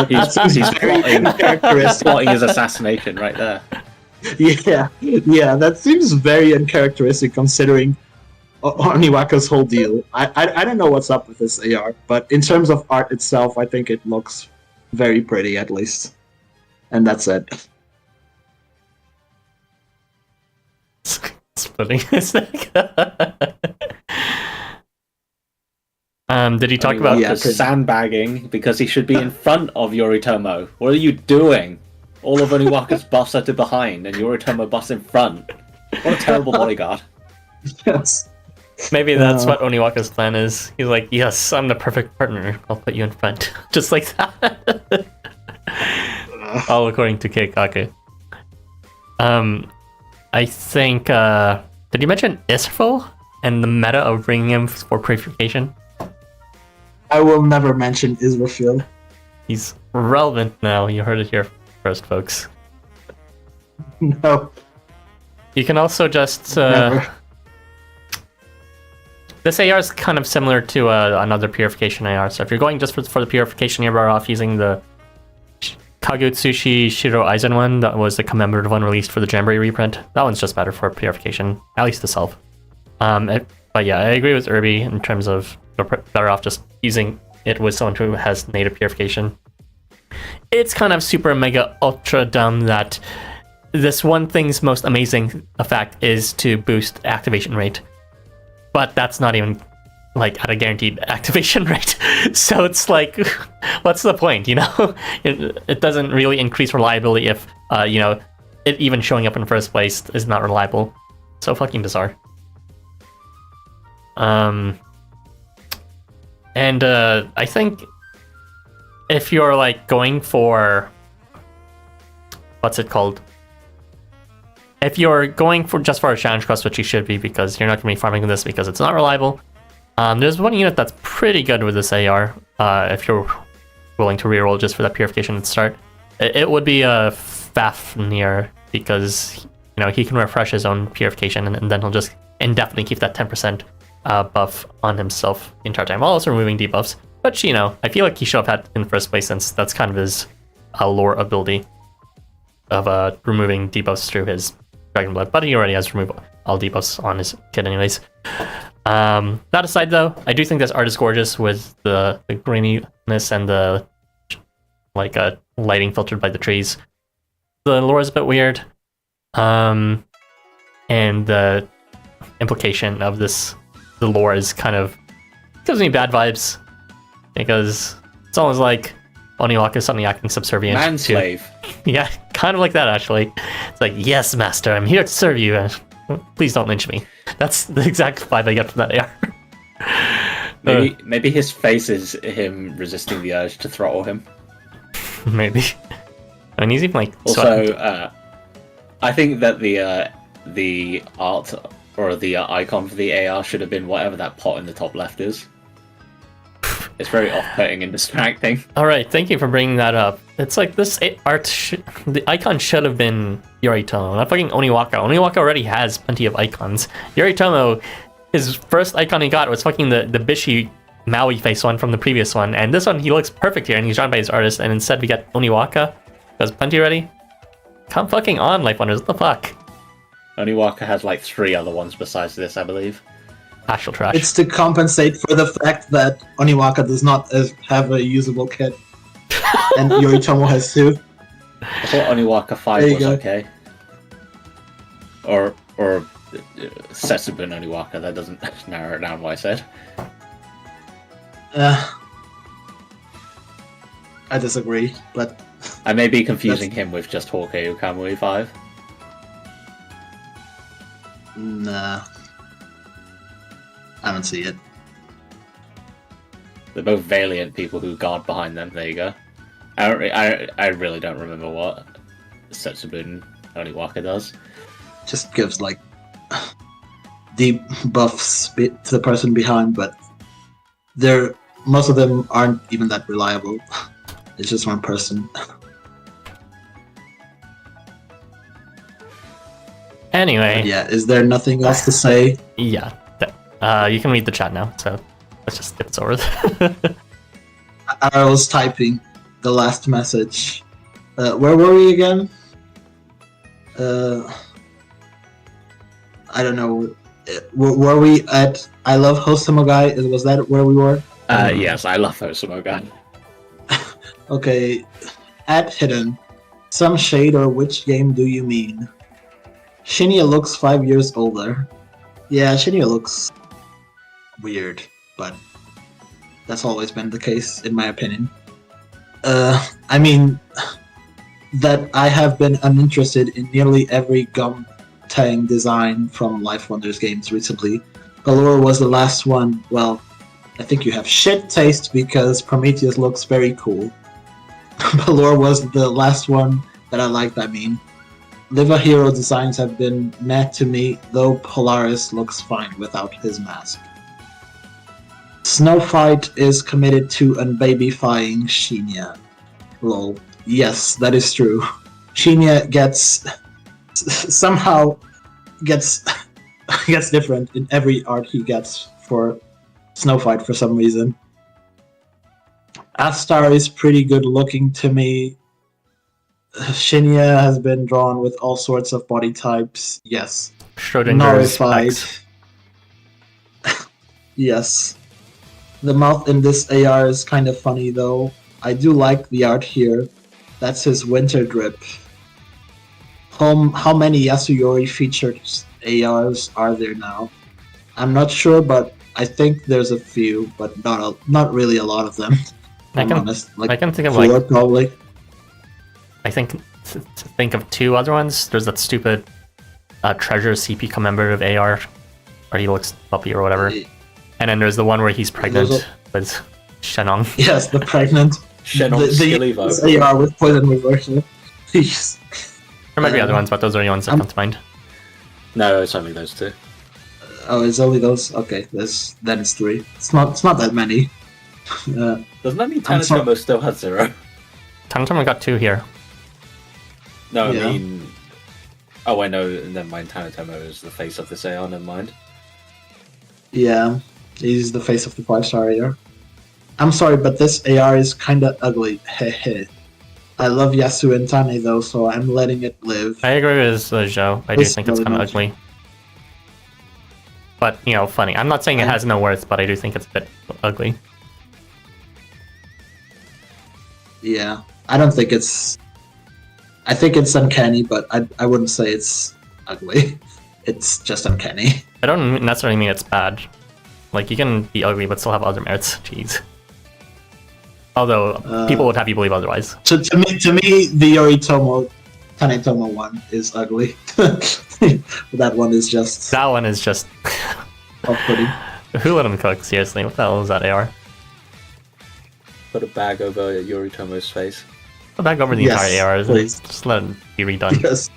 He's plotting his assassination right there. Yeah, that seems very uncharacteristic considering Oniwaka's whole deal. I don't know what's up with this AR, but in terms of art itself, I think it looks very pretty at least. And that's it. Splitting his neck. Did he talk about sandbagging because he should be in front of Yoritomo? What are you doing? All of Oniwaka's buffs are to behind, and Yoritomo buffs in front. What a terrible bodyguard. Yes. Maybe that's what Oniwaka's plan is. He's like, yes, I'm the perfect partner. I'll put you in front. Just like that. All according to Keikaku. I think, did you mention Israfel and the meta of bringing him for purification? I will never mention Israfel. He's relevant now. You heard it here first, folks. No. You can also just... This AR is kind of similar to another purification AR. So if you're going just for the purification, you're better off using the Kagutsushi Shiro Aizen one. That was the commemorative one released for the Jamboree reprint. That one's just better for purification, at least the self. But yeah, I agree with Irby in terms of you're better off just using it with someone who has native purification. It's kind of super mega ultra dumb that this one thing's most amazing effect is to boost activation rate. But that's not even like at a guaranteed activation rate. So it's like, what's the point, you know? It doesn't really increase reliability if, you know, it even showing up in the first place is not reliable. So fucking bizarre. And I think if you're like going for, what's it called? If you're going for just for a challenge quest, which you should be because you're not going to be farming this because it's not reliable, there's one unit that's pretty good with this AR. If you're willing to reroll just for that purification at the start, it would be a Fafnir because you know he can refresh his own purification and then he'll just indefinitely keep that 10% buff on himself the entire time, while also removing debuffs. But you know, I feel like he should have had in the first place since that's kind of his lore ability of removing debuffs through his Dragon Blood, but he already has removed all debuffs on his kit anyways. That aside though, I do think this art is gorgeous with the graininess and the like lighting filtered by the trees. The lore is a bit weird. And the implication of this the lore is kind of gives me bad vibes because it's almost like Oniwaka is suddenly acting subservient. Manslave. Yeah, kind of like that actually. It's like, yes, master, I'm here to serve you. Please don't lynch me. That's the exact vibe I get from that AR. Maybe his face is him resisting the urge to throttle him. Maybe. I mean, he's even like. Also, I think that the art or the icon for the AR should have been whatever that pot in the top left is. It's very off-putting and distracting. All right, thank you for bringing that up. It's like this art, the icon should have been Yoritomo, not fucking Oniwaka. Oniwaka already has plenty of icons. Yoritomo, his first icon he got was fucking the Bishi Maui face one from the previous one, and this one he looks perfect here, and he's drawn by his artist. And instead we get Oniwaka, who has plenty already. Come fucking on, LifeWonders, what the fuck? Oniwaka has like 3 other ones besides this, I believe. Actual trash. It's to compensate for the fact that Oniwaka does not have a usable kit, and Yoritomo has 2. I thought Oniwaka 5 was go. okay. Or Setsubun Oniwaka, that doesn't narrow it down what I said. I disagree, but... I may be confusing him with just Hokei Kamui 5. Nah. I don't see it. They're both valiant people who guard behind them, there you go. I really don't remember what Setsubun Oniwaka does. Just gives, like, deep buffs to the person behind, but most of them aren't even that reliable. It's just one person. Anyway. But yeah, is there nothing else to say? Yeah. You can read the chat now, so let's just skip over. I was typing the last message. Where were we again? I don't know. Were we at I Love Housamo Guy? Was that where we were? Yes, I love Housamo Guy. Okay. At Hidden. Some shade or which game do you mean? Shinya looks 5 years older. Yeah, Shinya looks weird, but that's always been the case, in my opinion. I mean, that I have been uninterested in nearly every Gum Tang design from LifeWonders games recently. Allure was the last one. Well, I think you have shit taste because Prometheus looks very cool. Allure was the last one that I liked, I mean. Live a Hero designs have been meh to me, though Polaris looks fine without his mask. Snow Fight is committed to unbabyfying Shinya. Lol. Yes, that is true. Shinya somehow gets different in every art he gets for Snow Fight for some reason. Astar is pretty good looking to me. Shinya has been drawn with all sorts of body types. Yes. Schrodinger's Norified. Yes. The mouth in this AR is kind of funny though. I do like the art here. That's his winter drip. How many Yasuyori featured ARs are there now? I'm not sure, but I think there's a few, but not really a lot of them. I can think of 4 like probably. I think to think of 2 other ones. There's that stupid Treasure CP commemorative AR where he looks puppy or whatever. And then there's the one where he's pregnant with Shenong. Yes, the pregnant. Shenong the AR with poison reversal. Jeez. There might be other ones, but those are the ones that come to mind. No, it's only those 2. Oh, it's only those? Okay, then it's 3. It's not that many. Doesn't that mean Tanetomo still has 0? Tanetomo got 2 here. No, Yeah. I mean... Oh, wait, no, never mind. Tanetomo is the face of this AR, never mind. Yeah, he's the face of the 5-star AR. I'm sorry, but this AR is kinda ugly. Hehe. I love Yasu and Tane though, so I'm letting it live. I agree with Zhou. I do It's think it's really kind of much. ugly. But, you know, funny. I'm not saying it has no worth, but I do think it's a bit ugly. Yeah, I don't think it's... I think it's uncanny, but I wouldn't say it's ugly. It's just uncanny. I don't necessarily mean it's bad. Like, you can be ugly but still have other merits. Jeez. Although, people would have you believe otherwise. To me, the Yoritomo Tanetomo one is ugly. That one is just... That one is just... off-putting. Who let him cook? Seriously, what the hell is that AR? Put a bag over Yoritomo's face. Put back over the Yes, entire AR. please. Just let it be redone. Yes.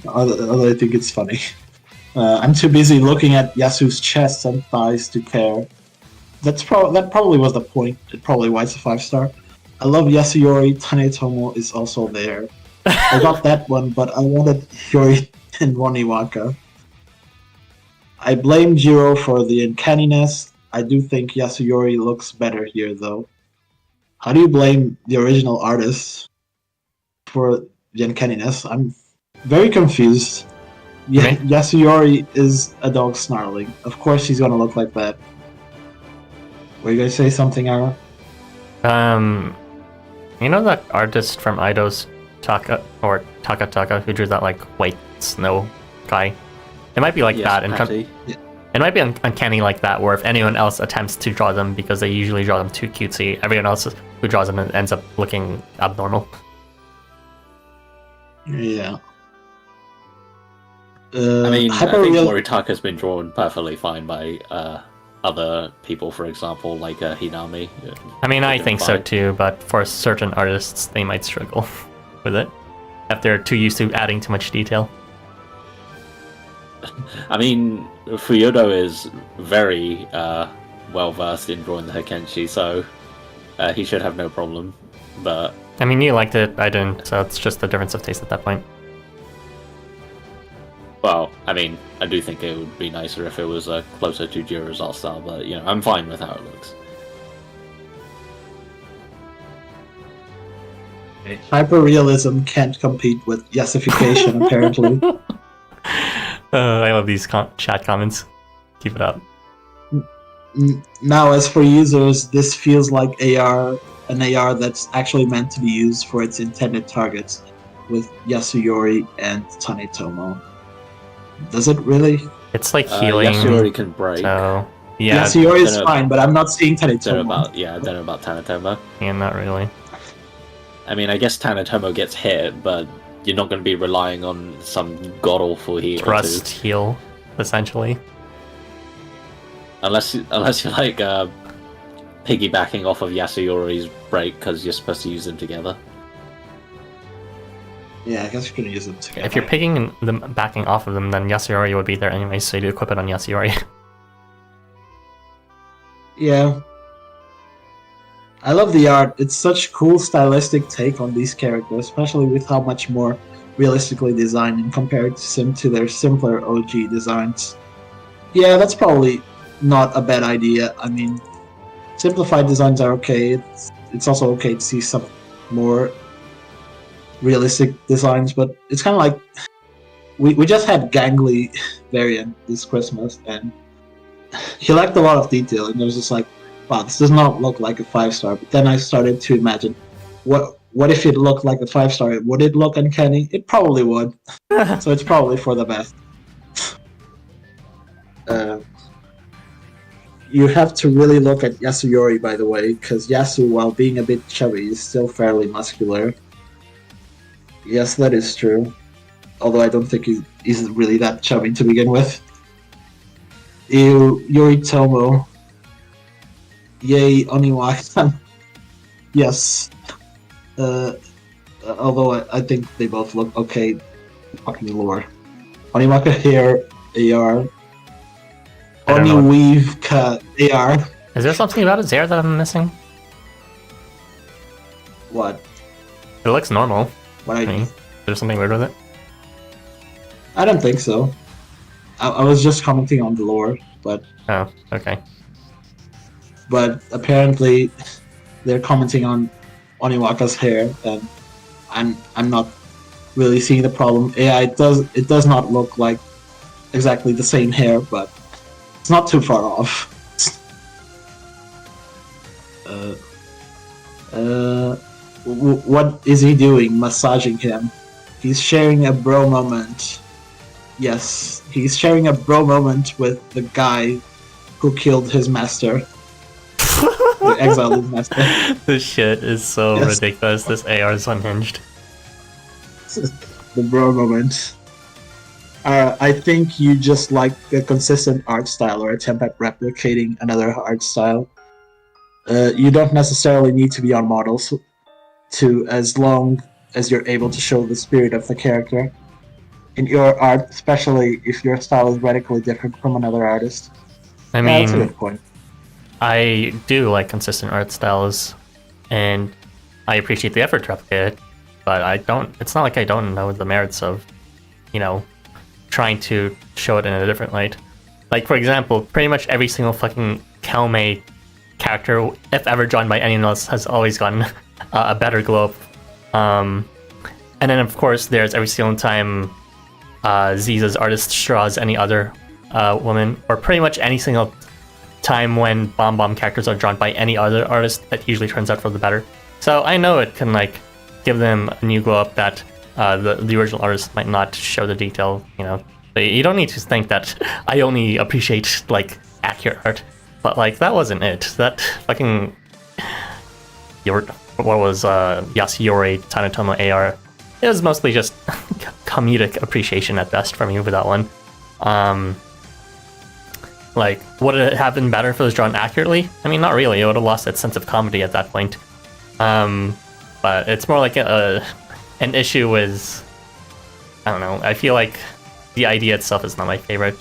Although I think it's funny. I'm too busy looking at Yasu's chest and thighs to care. That probably was the point. It probably why it's a 5-star. I love Yasuyori. Tanetomo is also there. I got that one, but I wanted Yori and Oniwaka. I blame Jiro for the uncanniness. I do think Yasuyori looks better here, though. How do you blame the original artist for the uncanniness? I'm very confused. Okay. Yasuyori is a dog snarling. Of course he's gonna look like that. Were you gonna say something, Ara? You know that artist from Aido's Taka who drew that like white snow guy? It might be like that. It might be uncanny like that, where if anyone else attempts to draw them because they usually draw them too cutesy, everyone else who draws them ends up looking abnormal. Yeah. I mean, I think Hyper-real- Moritaka's been drawn perfectly fine by other people, for example, like Hinami. I mean, I They're think so fine. too, but for certain artists, they might struggle with it if they're too used to adding too much detail. I mean, Fuyodo is very well versed in drawing the Hakenshi, so he should have no problem. But I mean, you liked it, I didn't, so it's just a difference of taste at that point. well, I mean, I do think it would be nicer if it was closer to Jiro's art style, but you know, I'm fine with how it looks. Hyperrealism can't compete with yesification, apparently. I love these chat comments. Keep it up. Now, as for users, this feels like an AR that's actually meant to be used for its intended targets, with Yasuyori and Tanetomo. Does it really? It's like healing. Yasuyori can break. So yeah, Yasuyori is Don't know- fine, but I'm not seeing Don't know Tanetomo. about I don't know about Tanetomo. yeah, not really. I mean, I guess Tanetomo gets hit, but you're not going to be relying on some god awful heal. Trust heal, essentially. Unless you're like piggybacking off of Yasuyori's break because you're supposed to use them together. Yeah, I guess you can use them together. If you're picking them, backing off of them, then Yasuyori would be there anyway, so you do equip it on Yasuyori. Yeah. I love the art. It's such cool stylistic take on these characters, especially with how much more realistically designed in comparison to their simpler OG designs. Yeah, that's probably not a bad idea. I mean, simplified designs are okay. It's also okay to see some more realistic designs, but it's kind of like we just had Gangly variant this Christmas, and he lacked a lot of detail, and it was just like, wow, this does not look like a 5-star. But then I started to imagine, what if it looked like a 5-star? Would it look uncanny? It probably would. So it's probably for the best. You have to really look at Yasuyori, by the way, because Yasu, while being a bit chubby, is still fairly muscular. Yes, that is true. Although I don't think he's really that chubby to begin with. Yoritomo. Yay, Oniwaka. Yes. Although I think they both look okay. Fucking lore. Oniwaka hair, AR. I don't know Oniwaka, AR. Is there something about his hair that I'm missing? What? It looks normal. What I mean, is there something weird with it? I don't think so. I was just commenting on the lore, but Oh, okay. apparently they're commenting on Oniwaka's hair, and I'm not really seeing the problem. Yeah, it does not look like exactly the same hair, but it's not too far off. What is he doing? Massaging him. He's sharing a bro moment. Yes, he's sharing a bro moment with the guy who killed his master. Who exiled his master. This shit is so ridiculous. This AR is unhinged. The bro moment. I think you just like a consistent art style or attempt at replicating another art style. You don't necessarily need to be on models as long as you're able to show the spirit of the character in your art, especially if your style is radically different from another artist. I mean, that's a good point. I do like consistent art styles, and I appreciate the effort to replicate it, but it's not like I don't know the merits of, trying to show it in a different light. Like, for example, pretty much every single fucking Kalme character, if ever drawn by anyone else, has always gotten a better glow up. And then, of course, there's every single time Ziza's artist draws any other woman, or pretty much any single time when Bomb characters are drawn by any other artist, that usually turns out for the better. So I know it can, give them a new glow up that the original artist might not show the detail, But you don't need to think that I only appreciate, accurate art. But, that wasn't it. That fucking... What was Yasuyori Tanetomo AR? It was mostly just comedic appreciation at best for me with that one. Would it have been better if it was drawn accurately? I mean, not really. It would have lost its sense of comedy at that point. But it's more like an issue with... I don't know. I feel like the idea itself is not my favorite.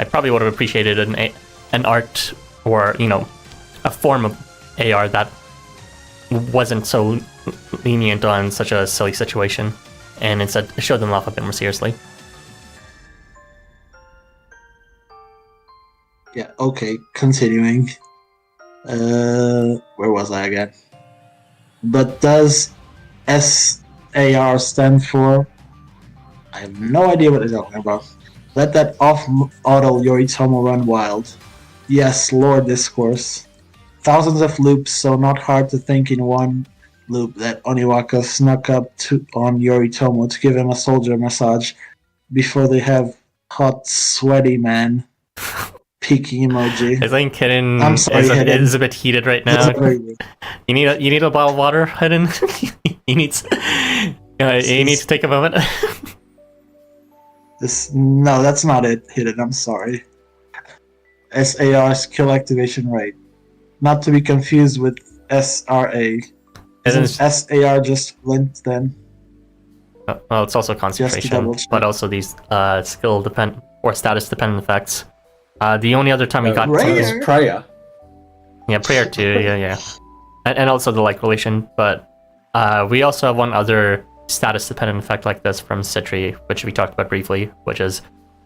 I probably would have appreciated an art or, a form of AR that wasn't so lenient on such a silly situation, and instead showed them off a bit more seriously. Yeah, okay, continuing. Where was I again? But does SAR stand for? I have no idea what they're talking about. Let that off-model Yoritomo run wild. Yes, lore discourse. Thousands of loops, so not hard to think in one loop that Oniwaka snuck up on Yoritomo to give him a soldier massage before they have hot, sweaty man. Peeking emoji. I think Hidden Hidden. is a bit heated right now. You need a bottle of water, Hidden. you need to take a moment. No, that's not it, Hidden. I'm sorry. SAR's kill activation rate. Not to be confused with SRA. Isn't SAR just flint then? Well, it's also concentration, but also these skill depend or status dependent effects. The only other time we got is prayer. Yeah, prayer too. Yeah, and also the relation. But we also have one other status dependent effect like this from Citri, which we talked about briefly, which is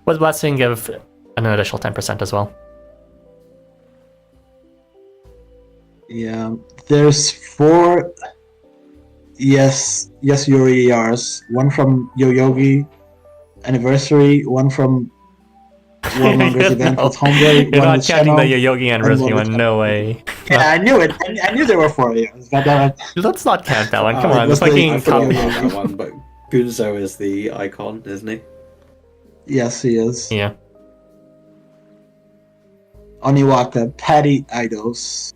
with blessing give an additional 10% as well. Yeah, there's 4 Yasuyori ARs. One from Yoyogi Anniversary, one from Warmonger's event with Homeboy. You're not counting the Yoyogi Anniversary one, no way. Yeah, I knew it. I knew there were 4 ARs. Let's not count that one. Come on, it's fucking that one, but Gunzo is the icon, isn't he? Yes, he is. Yeah. Oniwaka, Patty Idols.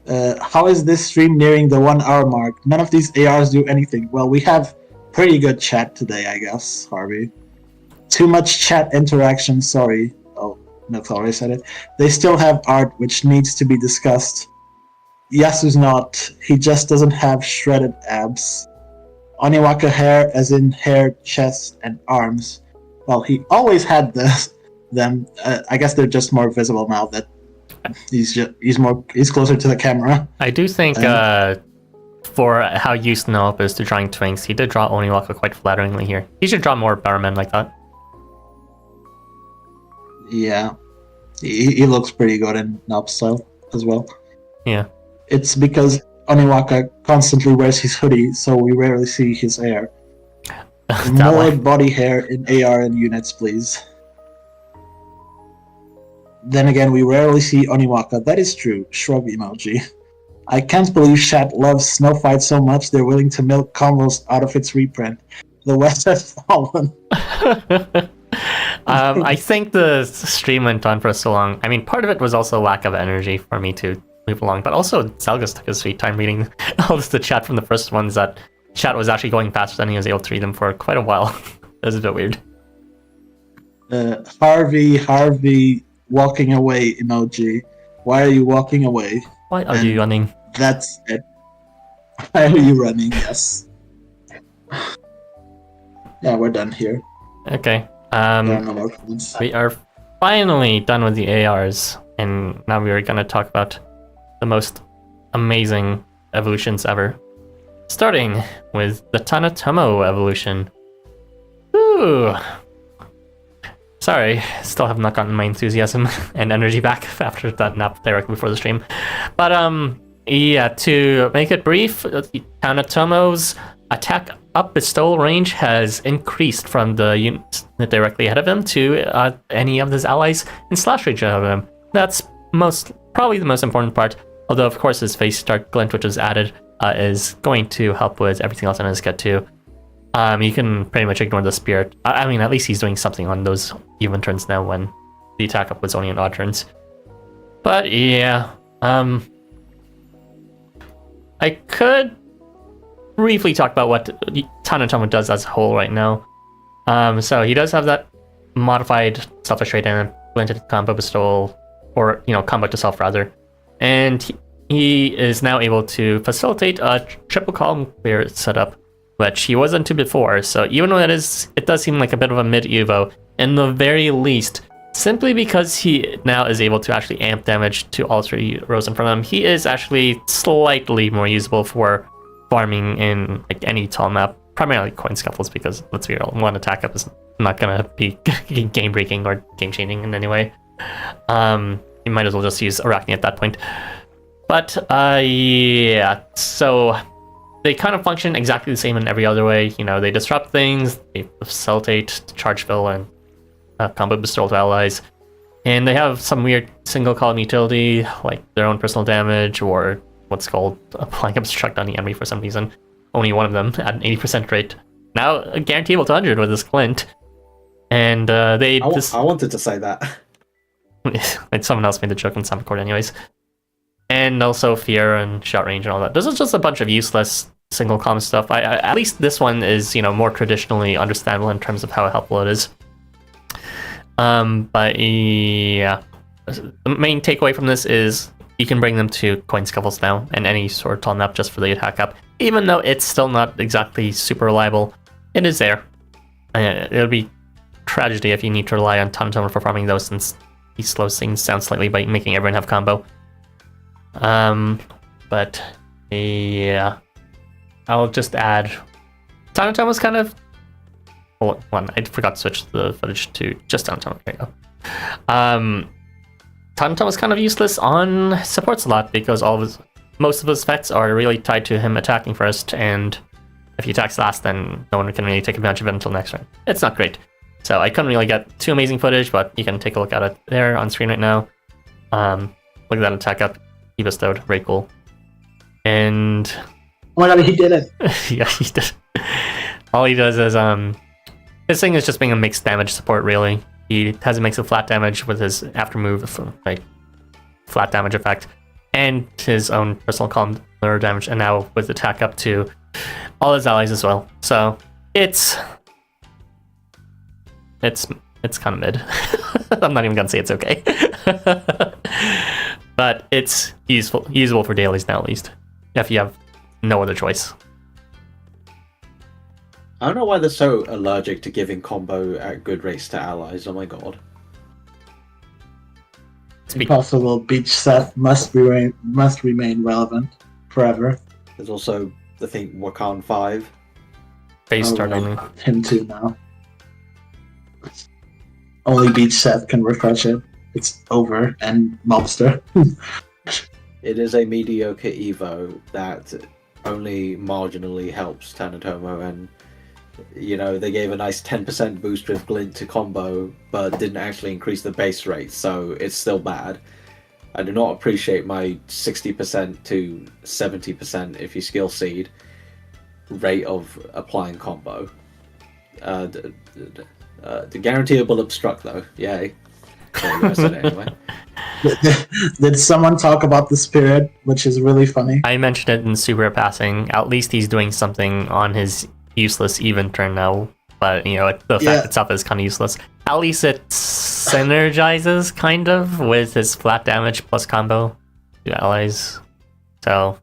How is this stream nearing the 1 hour mark? None of these ARs do anything. Well, we have pretty good chat today, I guess, Harvey. Too much chat interaction, sorry. Oh, no, I already said it. They still have art which needs to be discussed. Yasu's not. He just doesn't have shredded abs. Oniwaka hair as in hair, chest, and arms. Well, he always had them. I guess they're just more visible now that he's closer to the camera. I do think for how used Nope is to drawing twinks, he did draw Oniwaka quite flatteringly here. He should draw more Barman like that. Yeah, he looks pretty good in Nope style as well. Yeah. It's because Oniwaka constantly wears his hoodie, so we rarely see his hair. More body hair in AR and units, please. Then again, we rarely see Oniwaka. That is true. Shrug emoji. I can't believe chat loves Snow Fight so much they're willing to milk combos out of its reprint. The West has fallen. I think the stream went on for so long. I mean, part of it was also lack of energy for me to move along, but also Zelgus took his sweet time reading all this the chat from the first ones. That chat was actually going faster than he was able to read them for quite a while. It was a bit weird. Harvey walking away emoji. Why are you walking away? Why are you running? That's it. Why are you running? Yes. Yeah, we're done here. Okay. There are no more comments. We are finally done with the ARs, and now we are going to talk about the most amazing evolutions ever. Starting with the Tanetomo evolution. Ooh. Sorry, still have not gotten my enthusiasm and energy back after that nap directly before the stream. But yeah, to make it brief, Tanetomo's attack up bestowal range has increased from the unit directly ahead of him to any of his allies in slash range ahead of him. That's probably the most important part. Although of course his face start glint, which was added, is going to help with everything else on his get too. You can pretty much ignore the spirit. I mean, at least he's doing something on those even turns now when the attack up was only on odd turns. But yeah, I could briefly talk about what Tanetomo does as a whole right now. So he does have that modified selfish trait and glinted combo bestowal, or combo to self rather, and he is now able to facilitate a triple column clear setup, which he wasn't to before. So even though it does seem like a bit of a mid Evo, in the very least, simply because he now is able to actually amp damage to all three rows in front of him, he is actually slightly more usable for farming in like any tall map, primarily coin scuffles, because let's be real, one attack up is not gonna be game breaking or game changing in any way. You might as well just use Arachne at that point. But yeah, so they kind of function exactly the same in every other way. They disrupt things, they facilitate charge fill and combo bestowal to allies, and they have some weird single column utility like their own personal damage, or what's called applying obstruct on the enemy for some reason. Only one of them at an 80% rate. Now guaranteeable to 100 with this glint. And I wanted to say that. Someone else made the joke in some record anyways. And also fear and shot range and all that. This is just a bunch of useless single column stuff. At least this one is more traditionally understandable in terms of how helpful it is. But yeah, the main takeaway from this is you can bring them to coin scuffles now and any sort of tall map just for the attack up. Even though it's still not exactly super reliable, it is there. It'll be tragedy if you need to rely on Tanetomo for farming those, since he slows things down slightly by making everyone have combo. But yeah, I'll just add Tanetomo's kind of... Hold on, I forgot to switch the footage to just Tanetomo. There you go. Tanetomo's kind of useless on support slot because most of his effects are really tied to him attacking first, and if he attacks last, then no one can really take advantage of it until next round. It's not great. So I couldn't really get too amazing footage, but you can take a look at it there on screen right now. Look at that attack up he bestowed, very cool. And oh my god, he did it! Yeah, he did. All he does is his thing is just being a mixed damage support, really. He has a mix of flat damage with his after move, like flat damage effect, and his own personal column lower damage, and now with attack up to all his allies as well. So it's kind of mid. I'm not even gonna say it's okay. But it's usable for dailies now, at least, if you have no other choice. I don't know why they're so allergic to giving combo at good rates to allies. Oh my god. Impossible beach set must remain relevant forever. There's also the thing Wakan 5. Face start only. Him too now. Only beach set can refresh it. It's over and mobster. It is a mediocre Evo that only marginally helps Tanetomo, and they gave a nice 10% boost with glint to combo, but didn't actually increase the base rate, so it's still bad. I do not appreciate my 60% to 70% if you skill seed rate of applying combo. The guaranteeable obstruct though. Yay. There you go, I said it anyway. Did someone talk about the spirit, which is really funny? I mentioned it in super passing. At least he's doing something on his useless even turn now. But, you know, the fact itself is kind of useless. At least it synergizes, kind of, with his flat damage plus combo to allies. So...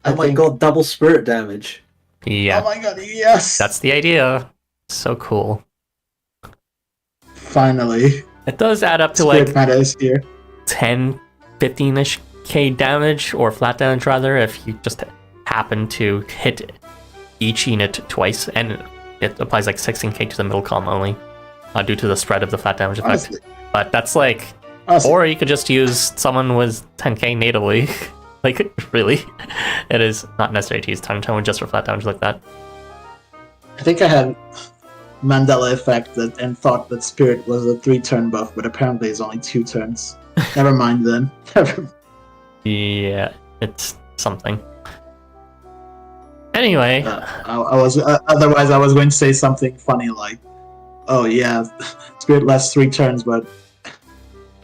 Oh my god, double spirit damage. Yeah. Oh my god, yes! That's the idea. So cool. Finally. It does add up to Spirit like meta is here. 10, 15-ish K damage, or flat damage rather, if you just happen to hit each unit twice, and it applies like 16k to the middle column only, due to the spread of the flat damage effect. Honestly. But that's like... Honestly. Or you could just use someone with 10k natively. Like, really? It is not necessary to use Tanetomo just for flat damage like that. I think I had Mandela effect and thought that Spirit was a 3-turn buff, but apparently it's only 2 turns. Never mind then. Yeah, it's something. Anyway, I was otherwise I was going to say something funny like, "Oh yeah, Spirit lasts 3 turns, but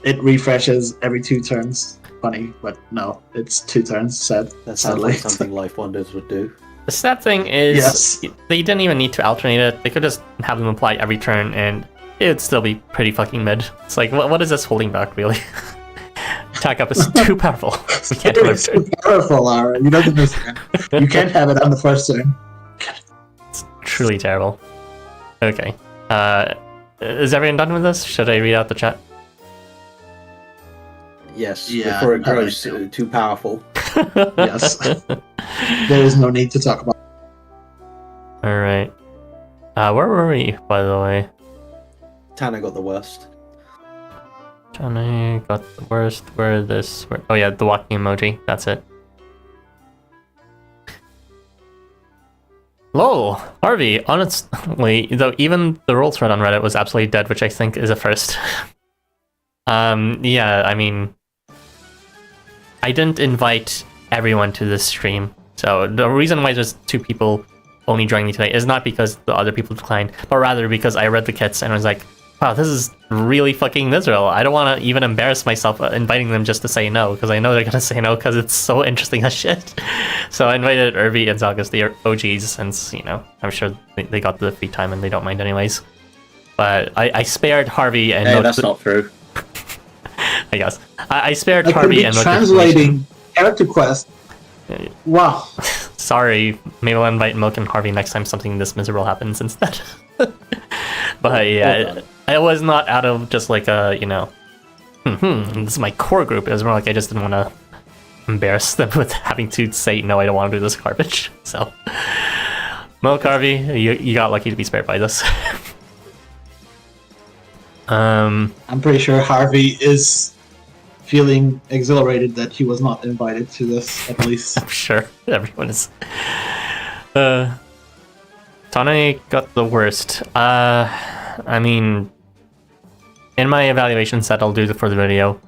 it refreshes every 2 turns." Funny, but no, it's 2 turns. Sad. That sounds Sadly. like something LifeWonders would do. the sad thing is Yes. they didn't even need to alternate it. They could just have them apply every turn and it would still be pretty fucking mid. It's like, what is this holding back, really? Attack up is too powerful. We can't do It's it. too powerful, Lara. You don't understand. You can't have it on the first turn. It's truly terrible. Okay. Is everyone done with this? Should I read out the chat? Yes, Yeah, before it I grows like too powerful. Yes. There is no need to talk about. Alright. Where were we, by the way? Tana got the worst. Johnny got the worst. Where this? Oh yeah, the walking emoji. That's it. Lol, Harvey. Honestly, though, even the roll thread on Reddit was absolutely dead, which I think is a first. Yeah, I mean, I didn't invite everyone to this stream, so the reason why there's 2 people only joining me today is not because the other people declined, but rather because I read the kits and I was like, wow, this is really fucking miserable. I don't want to even embarrass myself inviting them just to say no, because I know they're gonna say no because it's so interesting as shit. So I invited Irby and Zagas, the OGs, since, you know, I'm sure they got the free time and they don't mind anyways. But I spared Harvey and... Hey, that's not true. I guess. I spared I could Harvey be and... translating character quest. Wow. Sorry, maybe I'll invite Milk and Harvey next time something this miserable happens instead. But yeah, it was not out of just like a, you know, this is my core group. It was more like I just didn't want to embarrass them with having to say, no, I don't want to do this garbage. So, Milk, Harvey, you got lucky to be spared by this. I'm pretty sure Harvey is feeling exhilarated that he was not invited to this, at least. I'm sure everyone is. Tane got the worst. I mean, in my evaluation set I'll do for the video,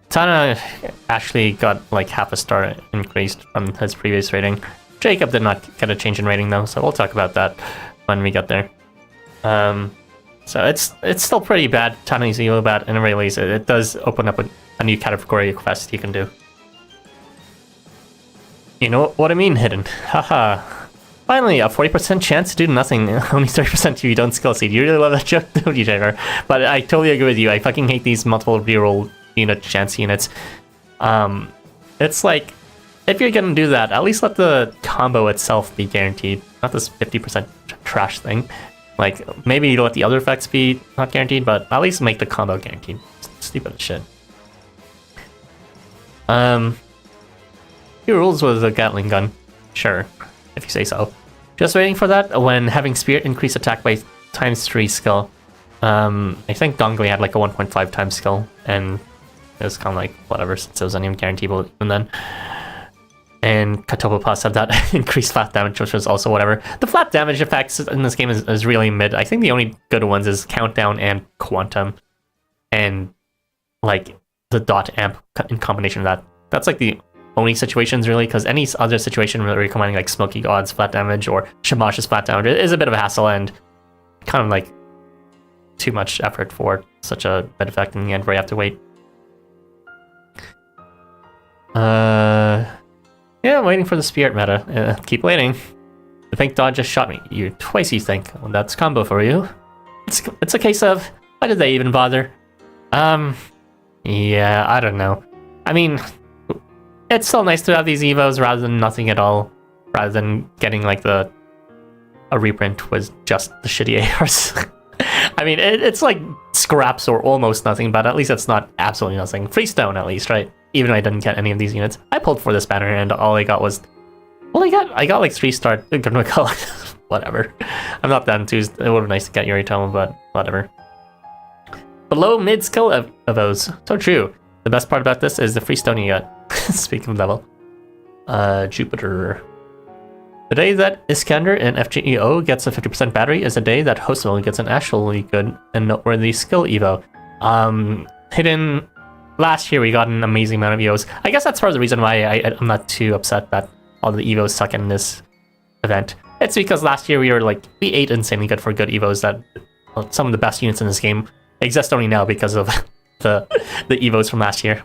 Tana actually got like half a star increased from his previous rating. Jacob did not get a change in rating though, so we'll talk about that when we get there. So it's still pretty bad. Tana's elo bad, and at least it does open up a new category of quest you can do. You know what I mean, Hidden? Haha. Finally, a 40% chance to do nothing, only 30% if you don't skill seed. You really love that joke, don't you, Jager? But I totally agree with you. I fucking hate these multiple reroll unit chance units. It's like, if you're gonna do that, at least let the combo itself be guaranteed, not this 50% trash thing. Like, maybe you let the other effects be not guaranteed, but at least make the combo guaranteed. It's stupid as shit. He rules with a Gatling gun. Sure, if you say so. Just waiting for that when having Spirit increase attack by ×3 skill. I think Gongli had like a 1.5 times skill, and it was kind of like whatever, since it was uneven guaranteeable even then. And Katopa Pass had that increased flat damage, which was also whatever. The flat damage effects in this game is really mid. I think the only good ones is Countdown and Quantum. And like the dot amp in combination of that. That's like the only situations really, because any other situation where you're combining like Smoky God's flat damage or Shamash's flat damage is a bit of a hassle and kind of like too much effort for such a bad effect in the end where you have to wait. Yeah, I'm waiting for the spirit meta. Keep waiting. The pink dog just shot me. You twice, you think. Well, that's combo for you. It's a case of, why did they even bother? Yeah, I don't know. I mean, it's so nice to have these evos rather than nothing at all. Rather than getting like a reprint with just the shitty ARs. I mean, it's like scraps or almost nothing, but at least it's not absolutely nothing. Freestone at least, right? Even though I didn't get any of these units. I pulled for this banner and all I got was... Well, I got like 3-star Girimekra. Whatever. I'm not that enthused. It would be nice to get Yoritomo, but whatever. Below mid-skill of those. So true. The best part about this is the freestone you got. Speaking of level. Jupiter. The day that Iskander in FGEO gets a 50% battery is the day that Housamo gets an actually good and noteworthy skill evo. Hidden... Last year we got an amazing amount of evos. I guess that's part of the reason why I'm not too upset that all the evos suck in this event. It's because last year we ate insanely good for good evos that some of the best units in this game exist only now because of the evos from last year.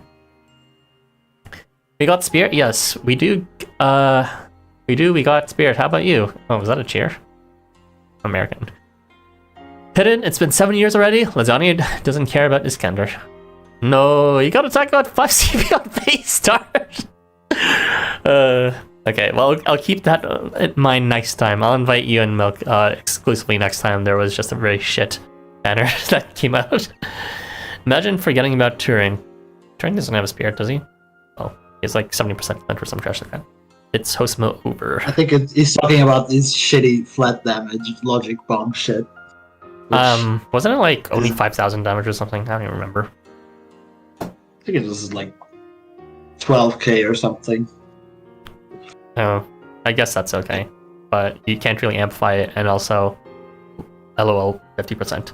We got Spirit? Yes, we do. We got Spirit. How about you? Oh, was that a cheer? American. Hidden, it's been 7 years already. Lasagna doesn't care about Iskander. No, you gotta talk about 5 CP on base stars. Okay, well, I'll keep that in mind next time. I'll invite you and Milk exclusively next time. There was just a very shit banner that came out. Imagine forgetting about Turing. Turing doesn't have a spirit, does he? Oh, he's like 70% for some trash like that. It's Housamo over. I think he's talking about this shitty flat damage logic bomb shit. Wasn't it like only 5,000 damage or something? I don't even remember. I think it was like 12k or something. Oh, I guess that's okay. But you can't really amplify it, and also, LOL, 50%.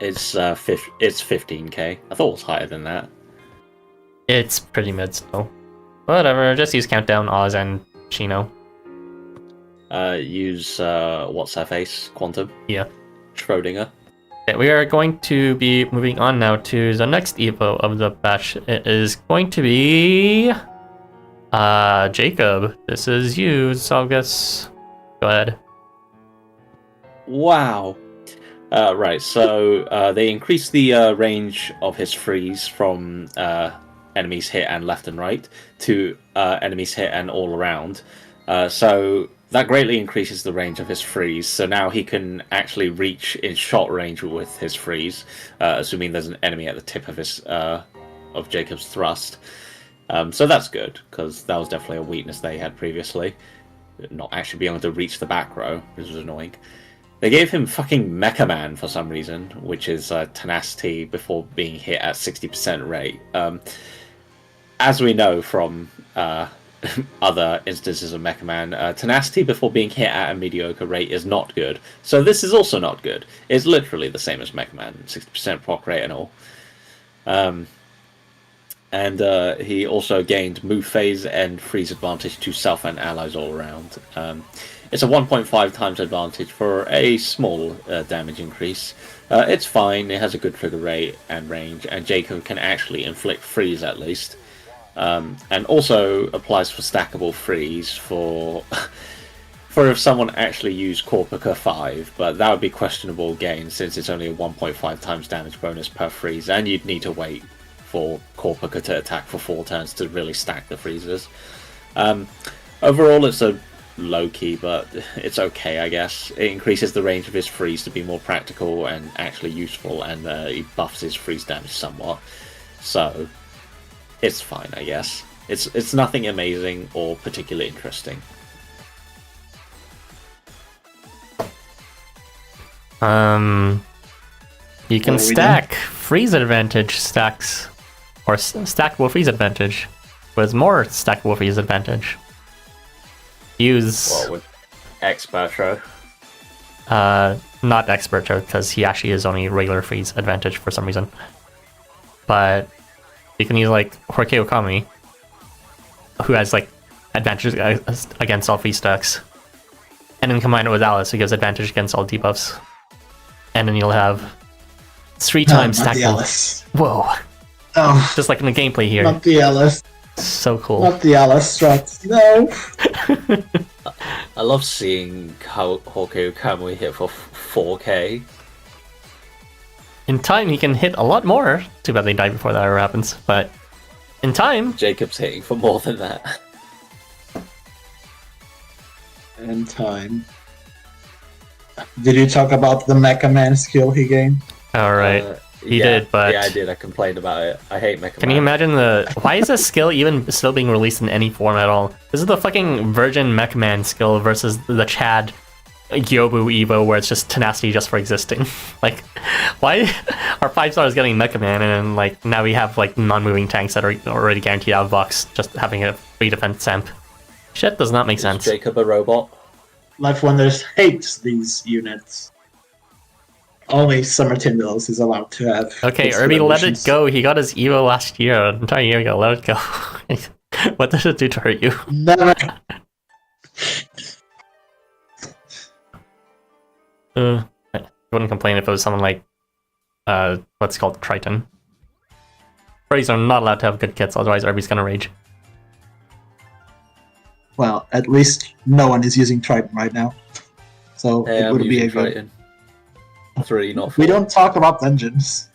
It's 15k. I thought it was higher than that. It's pretty mid still. Whatever, just use Countdown, Oz, and Chino. Use, what's her face? Quantum? Yeah. Schrodinger. Okay, we are going to be moving on now to the next Evo of the batch. It is going to be... Jacob. This is you, Saugus. Go ahead. Wow. Right, so they increased the range of his freeze from enemies hit and left and right to enemies hit and all around. So that greatly increases the range of his freeze. So now he can actually reach in shot range with his freeze, assuming there's an enemy at the tip of his of Jacob's thrust. So that's good, because that was definitely a weakness they had previously. Not actually being able to reach the back row, which was annoying. They gave him fucking Mecha Man for some reason, which is tenacity before being hit at 60% rate. As we know from other instances of Mecha Man, tenacity before being hit at a mediocre rate is not good. So this is also not good. It's literally the same as Mecha Man, 60% proc rate and all. And he also gained move phase and freeze advantage to self and allies all around. It's a 1.5 times advantage for a small damage increase. It's fine, it has a good trigger rate and range, and Jacob can actually inflict freeze at least. And also applies for stackable freeze for if someone actually used Corpica 5, but that would be questionable again since it's only a 1.5 times damage bonus per freeze, and you'd need to wait for Corpica to attack for 4 turns to really stack the freezes. Overall, it's a low key, but it's okay, I guess. It increases the range of his freeze to be more practical and actually useful, and he buffs his freeze damage somewhat. So it's fine, I guess. It's nothing amazing or particularly interesting. You can stack freeze advantage stacks, or stackable freeze advantage, with more stackable freeze advantage. Use... What, with Expertro? Not Expertro, because he actually is only regular freeze advantage for some reason. But you can use like Horkei Okami, who has like advantage against all freeze stacks. And then combine it with Alice, who gives advantage against all debuffs. And then you'll have 3 times Not stack. the Alice. Whoa. Oh, Just like in the gameplay here. not the Alice. So cool. Not the Alice struts. No. I love seeing Hoku Kamui hit for 4k. In time, he can hit a lot more. Too bad they die before that ever happens. But in time, Jacob's hitting for more than that. In time. Did you talk about the Mecha Man skill he gained? all right. He Yeah, did, but yeah, I did. I complained about it. I hate Mecha can you imagine why is this skill even still being released in any form at all? This is the fucking Virgin Mech Man skill versus the Chad Gyobu Evo, where it's just tenacity just for existing. Like, why are 5 stars getting Mecha Man, and then like now we have like non-moving tanks that are already guaranteed out of box, just having a free defense amp? Shit does not make sense. Jacob a robot? LifeWonders hates these units. Only Summer Tyndalls is allowed to have. Okay, its Irby, let it evolutions. go. He got his Evo last year, an entire year ago. Let it go. What does it do to hurt you? Never. I wouldn't complain if it was someone like, what's called Triton. Furries are not allowed to have good kits, otherwise Irby's gonna rage. Well, at least no one is using Triton right now, so Hey, it I'm would be a using good. Triton. 3, not 4. We don't talk about dungeons.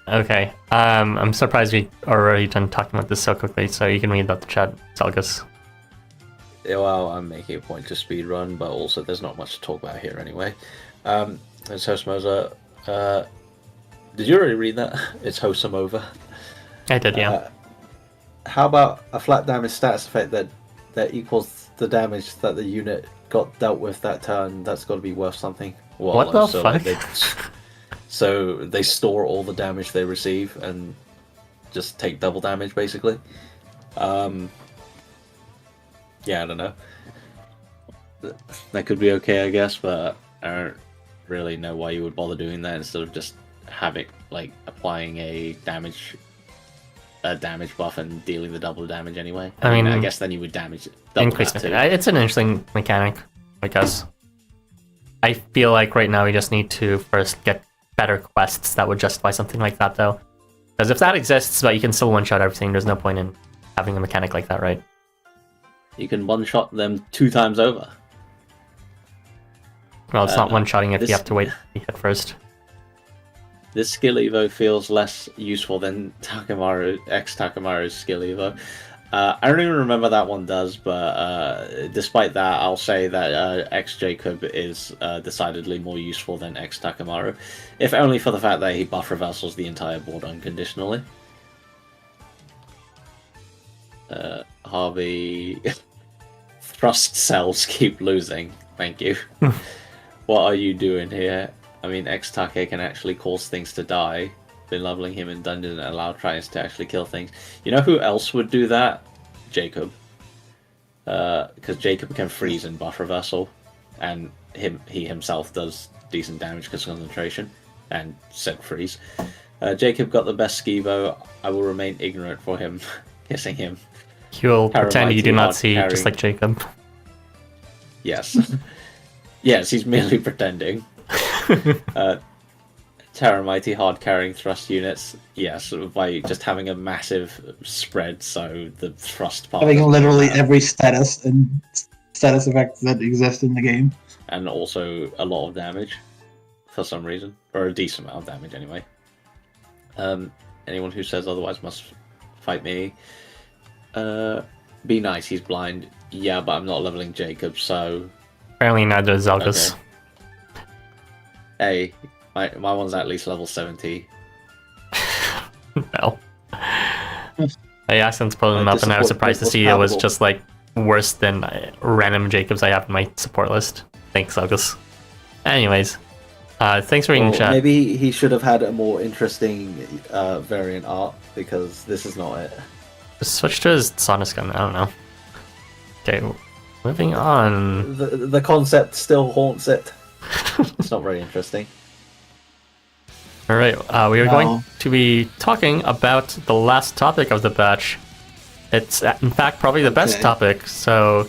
Okay, I'm surprised we already done talking about this so quickly, so you can read about the chat, Salgus. Yeah, well, I'm making a point to speedrun, but also there's not much to talk about here anyway. It's Housamo. Did you already read that? It's Housamo. I did, yeah. How about a flat damage status effect that equals the damage that the unit got dealt with that turn? That's got to be worth something. Well, What the so, fuck? So they store all the damage they receive and just take double damage, basically. Yeah, I don't know. That could be okay, I guess, but I don't really know why you would bother doing that instead of just having, like, applying a damage buff and dealing the double damage anyway. I mean, I guess then you would damage double Increase that too. it's an interesting mechanic, I guess. I feel like right now we just need to first get better quests that would justify something like that, though. Because if that exists, but you can still one-shot everything, there's no point in having a mechanic like that, right? You can one-shot them 2 times over. Well, it's not one-shotting if this- you have to wait to be hit first. This skill evo feels less useful than Takamaru's skill evo. I don't even remember that one does, but despite that, I'll say that X Jacob is decidedly more useful than X Takamaru, if only for the fact that he buff reversals the entire board unconditionally. Harvey, thrust cells keep losing. Thank you. What are you doing here? I mean, X-Take can actually cause things to die. Been leveling him in dungeon and allow tries to actually kill things. You know who else would do that? Jacob. Because Jacob can freeze and buff reversal. And he himself does decent damage because concentration. And said freeze. Jacob got the best skivo. I will remain ignorant for him. Kissing him. You will pretend you do not see, carry. just like Jacob. Yes. Yes, he's merely pretending. Terra Mighty hard carrying thrust units, yes, by just having a massive spread, so the thrust part. Having doesn't literally matter. every status and status effects that exist in the game. And also a lot of damage, for some reason, or a decent amount of damage anyway. Anyone who says otherwise must fight me. Be nice, he's blind. Yeah, but I'm not leveling Jacob, so. Apparently neither is Zelgus. Okay. Hey, my one's at least level 70. No. I accidentally pulled him up and I was surprised to see it was just like worse than random Jacobs I have in my support list. Thanks, Zelgus. Anyways, thanks for reading chat. Maybe he should have had a more interesting variant art, because this is not it. Just switch to his Sonus gun, I don't know. Okay, moving on. The concept still haunts it. It's not very interesting. Alright, we are going to be talking about the last topic of the batch. It's, in fact, probably the best topic, so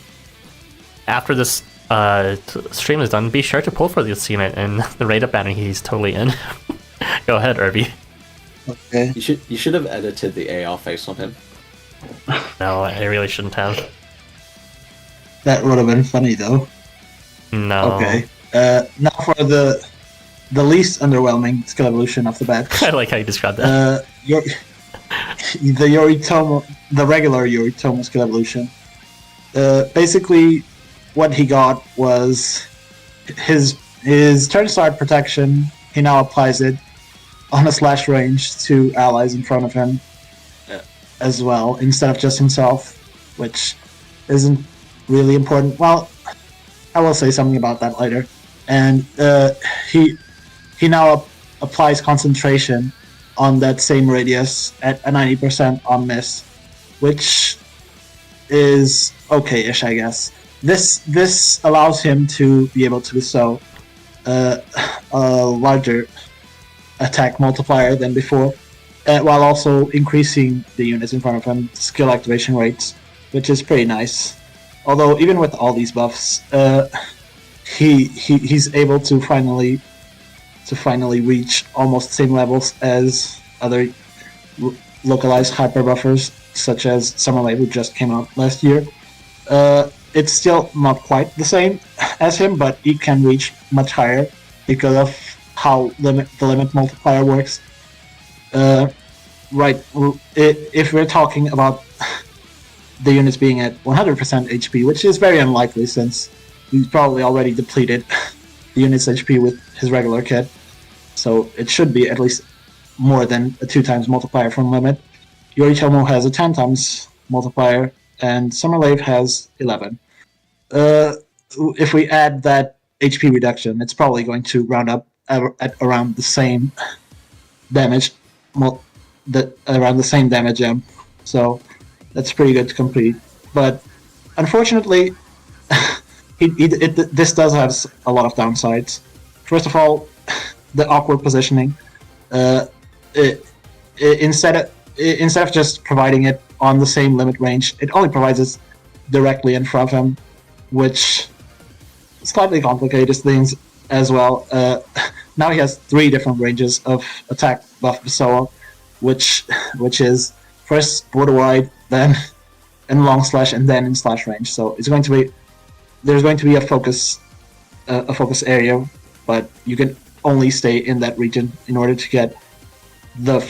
after this stream is done, be sure to pull for this unit and the rate up banner. He's totally in. Go ahead, Irby. Okay. You should have edited the AR face on him. No, I really shouldn't have. That would have been funny though. No. Okay. Now for the least underwhelming skill evolution off the bat. I like how you described that. The Yoritomo, the regular Yoritomo skill evolution. Basically, what he got was his turn start protection. He now applies it on a slash range to allies in front of him as well, instead of just himself, which isn't really important. Well, I will say something about that later. And he now applies concentration on that same radius at a 90% on miss, which is okay-ish, I guess. This allows him to be able to bestow a larger attack multiplier than before, while also increasing the units in front of him skill activation rates, which is pretty nice. Although even with all these buffs, he's able to finally reach almost the same levels as other localized hyper buffers, such as Summerlay, who just came out last year. It's still not quite the same as him, but it can reach much higher because of how the limit multiplier works. Right, if we're talking about the units being at 100% HP, which is very unlikely since he's probably already depleted the unit's HP with his regular kit, so it should be at least more than a 2 times multiplier from limit. Yoritomo has a 10 times multiplier, and Summerlave has 11. If we add that HP reduction, it's probably going to round up at around the same damage, around the same damage M. So that's pretty good to complete. But unfortunately, this does have a lot of downsides. First of all, the awkward positioning. Instead of just providing it on the same limit range, it only provides it directly in front of him, which slightly complicates things as well. Now he has 3 different ranges of attack buff Bestower, which is first border wide, then in long slash, and then in slash range. So there's going to be a focus area, but you can only stay in that region in order to get the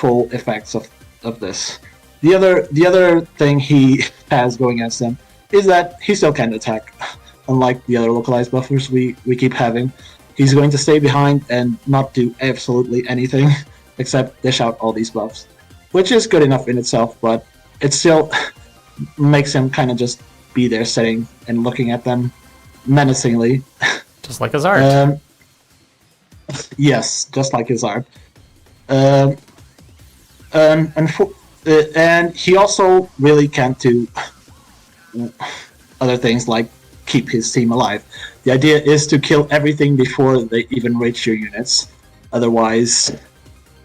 full effects of this. The other thing he has going against him is that he still can attack, unlike the other localized buffers we keep having. He's going to stay behind and not do absolutely anything except dish out all these buffs, which is good enough in itself, but it still makes him kind of just be there sitting and looking at them menacingly. Just like his art. Yes, just like his art. And he also really can't do other things like keep his team alive. The idea is to kill everything before they even reach your units. Otherwise,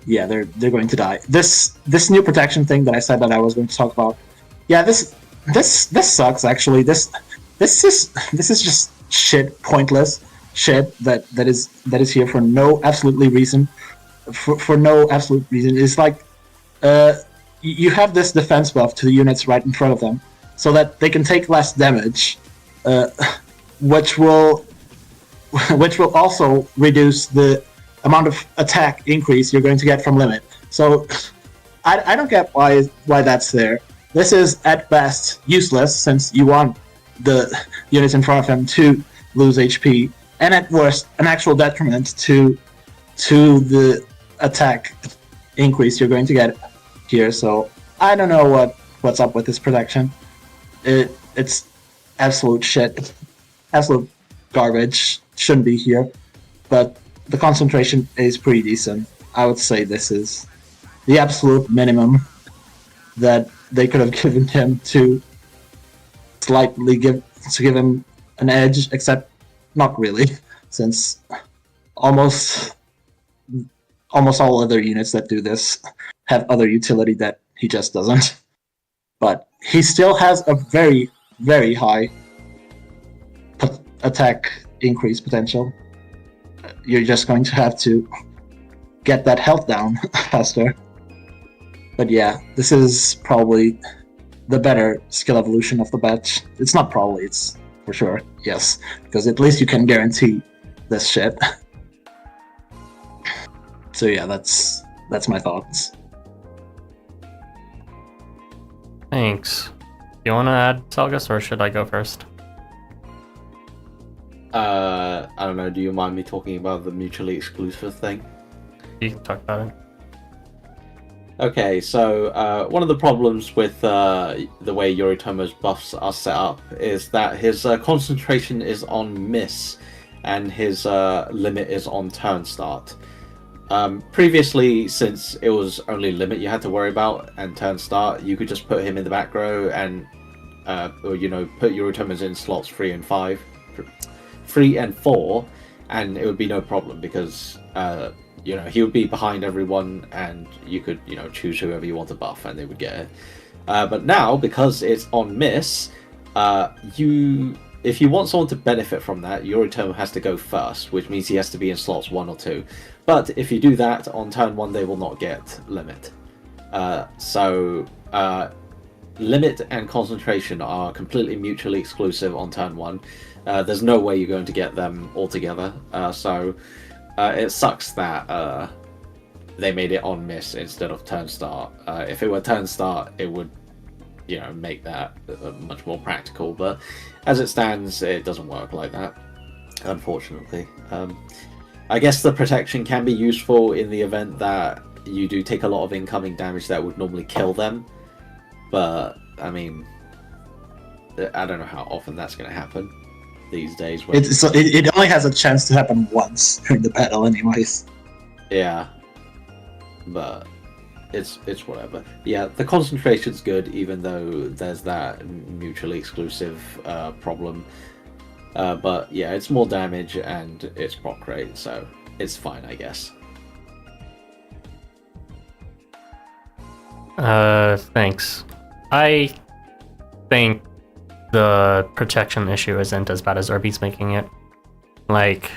yeah, they're going to die. This new protection thing that I said that I was going to talk about. Yeah, this sucks actually. This is just shit, pointless shit that is here for no absolutely reason. For no absolute reason. It's like you have this defense buff to the units right in front of them, so that they can take less damage, which will also reduce the amount of attack increase you're going to get from limit. So I don't get why that's there. This is at best useless, since you want the units in front of them to lose HP, and at worst an actual detriment to the attack increase you're going to get here. So I don't know what's up with this protection. It's absolute shit, absolute garbage. Shouldn't be here, but the concentration is pretty decent. I would say this is the absolute minimum that they could have given him to slightly give him an edge, except not really, since almost all other units that do this have other utility that he just doesn't. But he still has a very, very high attack increase potential. You're just going to have to get that health down faster. But yeah, this is probably the better skill evolution of the batch. It's not probably, it's for sure, yes. Because at least you can guarantee this shit. So yeah, that's my thoughts. Thanks. You want to add, Salgus, or should I go first? I don't know, do you mind me talking about the mutually exclusive thing? You can talk about it. Okay, so one of the problems with the way Yoritomo's buffs are set up is that his concentration is on miss, and his limit is on turn start. Previously, since it was only limit you had to worry about and turn start, you could just put him in the back row and, or, you know, put Yoritomo's in slots 3 and 4, and it would be no problem because, you know, he would be behind everyone and you could, you know, choose whoever you want to buff and they would get it. But now, because it's on miss, if you want someone to benefit from that, Yoritomo has to go first, which means he has to be in slots 1 or 2. But if you do that, on turn 1 they will not get limit. So limit and concentration are completely mutually exclusive on turn 1. There's no way you're going to get them all together. So it sucks that they made it on miss instead of turn start. If it were turn start, it would, you know, make that much more practical. But as it stands, it doesn't work like that, unfortunately. I guess the protection can be useful in the event that you do take a lot of incoming damage that would normally kill them. But, I mean, I don't know how often that's going to happen these days. It only has a chance to happen once during the battle anyways. Yeah. But it's whatever. Yeah, the concentration's good, even though there's that mutually exclusive problem. But yeah, it's more damage and it's proc rate, so it's fine, I guess. Thanks. I think the protection issue isn't as bad as Irby's making it. Like,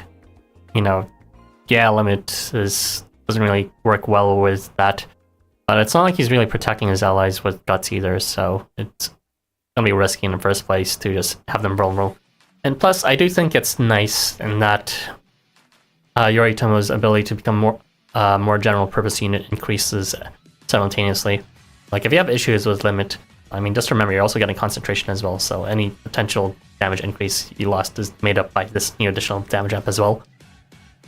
you know, yeah, limit doesn't really work well with that. But it's not like he's really protecting his allies with guts either, so it's gonna be risky in the first place to just have them vulnerable. And plus, I do think it's nice in that Yoritomo's ability to become more general purpose unit increases simultaneously. Like, if you have issues with limit, I mean, just remember you're also getting concentration as well, so any potential damage increase you lost is made up by this new additional damage up as well.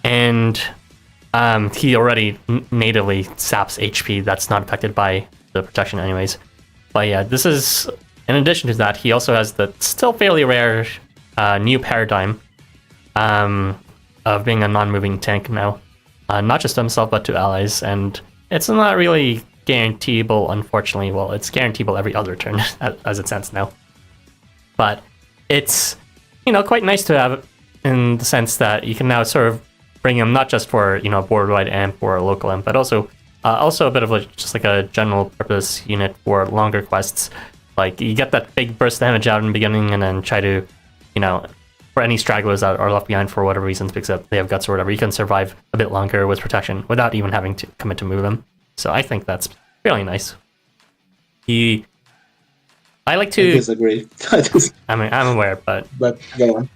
And he already natively saps HP that's not affected by the protection anyways. But yeah, this is, in addition to that, he also has the still fairly rare new paradigm of being a non-moving tank now. Not just to himself, but to allies, and it's not really guaranteeable, unfortunately. Well, it's guaranteeable every other turn, as it stands now. But it's, you know, quite nice to have in the sense that you can now sort of bring him not just for, you know, board-wide amp or a local amp, but also a bit of just like a general purpose unit for longer quests. Like, you get that big burst damage out in the beginning and then try to, you know, for any stragglers that are left behind for whatever reasons because they have guts or whatever, you can survive a bit longer with protection without even having to commit to move them. So I think that's really nice. I like to... I disagree. I mean, I'm aware, but go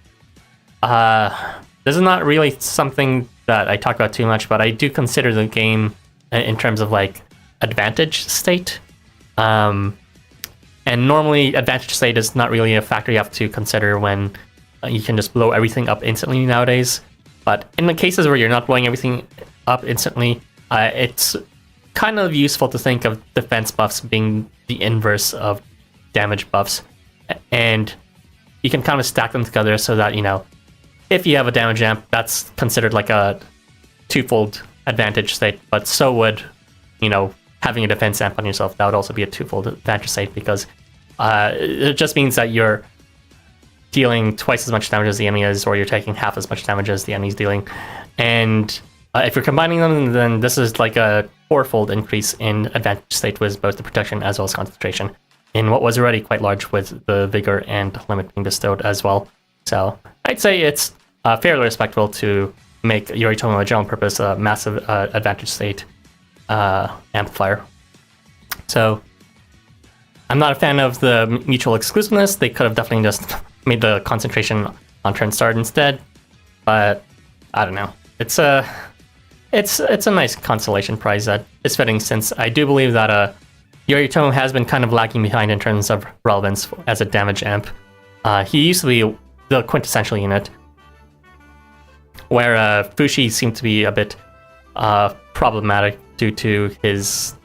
on. This is not really something that I talk about too much, but I do consider the game in terms of like advantage state. And normally advantage state is not really a factor you have to consider when you can just blow everything up instantly nowadays. But in the cases where you're not blowing everything up instantly, it's kind of useful to think of defense buffs being the inverse of damage buffs. And you can kind of stack them together so that, you know, if you have a damage amp, that's considered like a twofold advantage state, but so would, you know, having a defense amp on yourself. That would also be a twofold advantage state because it just means that you're dealing twice as much damage as the enemy is, or you're taking half as much damage as the enemy's dealing. And if you're combining them, then this is like a fourfold increase in advantage state with both the protection as well as concentration in what was already quite large with the vigor and limit being bestowed as well. So I'd say it's fairly respectable to make Yoritomo a general purpose massive advantage state amplifier. So I'm not a fan of the mutual exclusiveness. They could have definitely just made the concentration on turn start instead. But I don't know. It's a nice consolation prize that is fitting, since I do believe that Yoritomo has been kind of lagging behind in terms of relevance as a damage amp. He used to be the quintessential unit, where Fushi seemed to be a bit problematic due to his,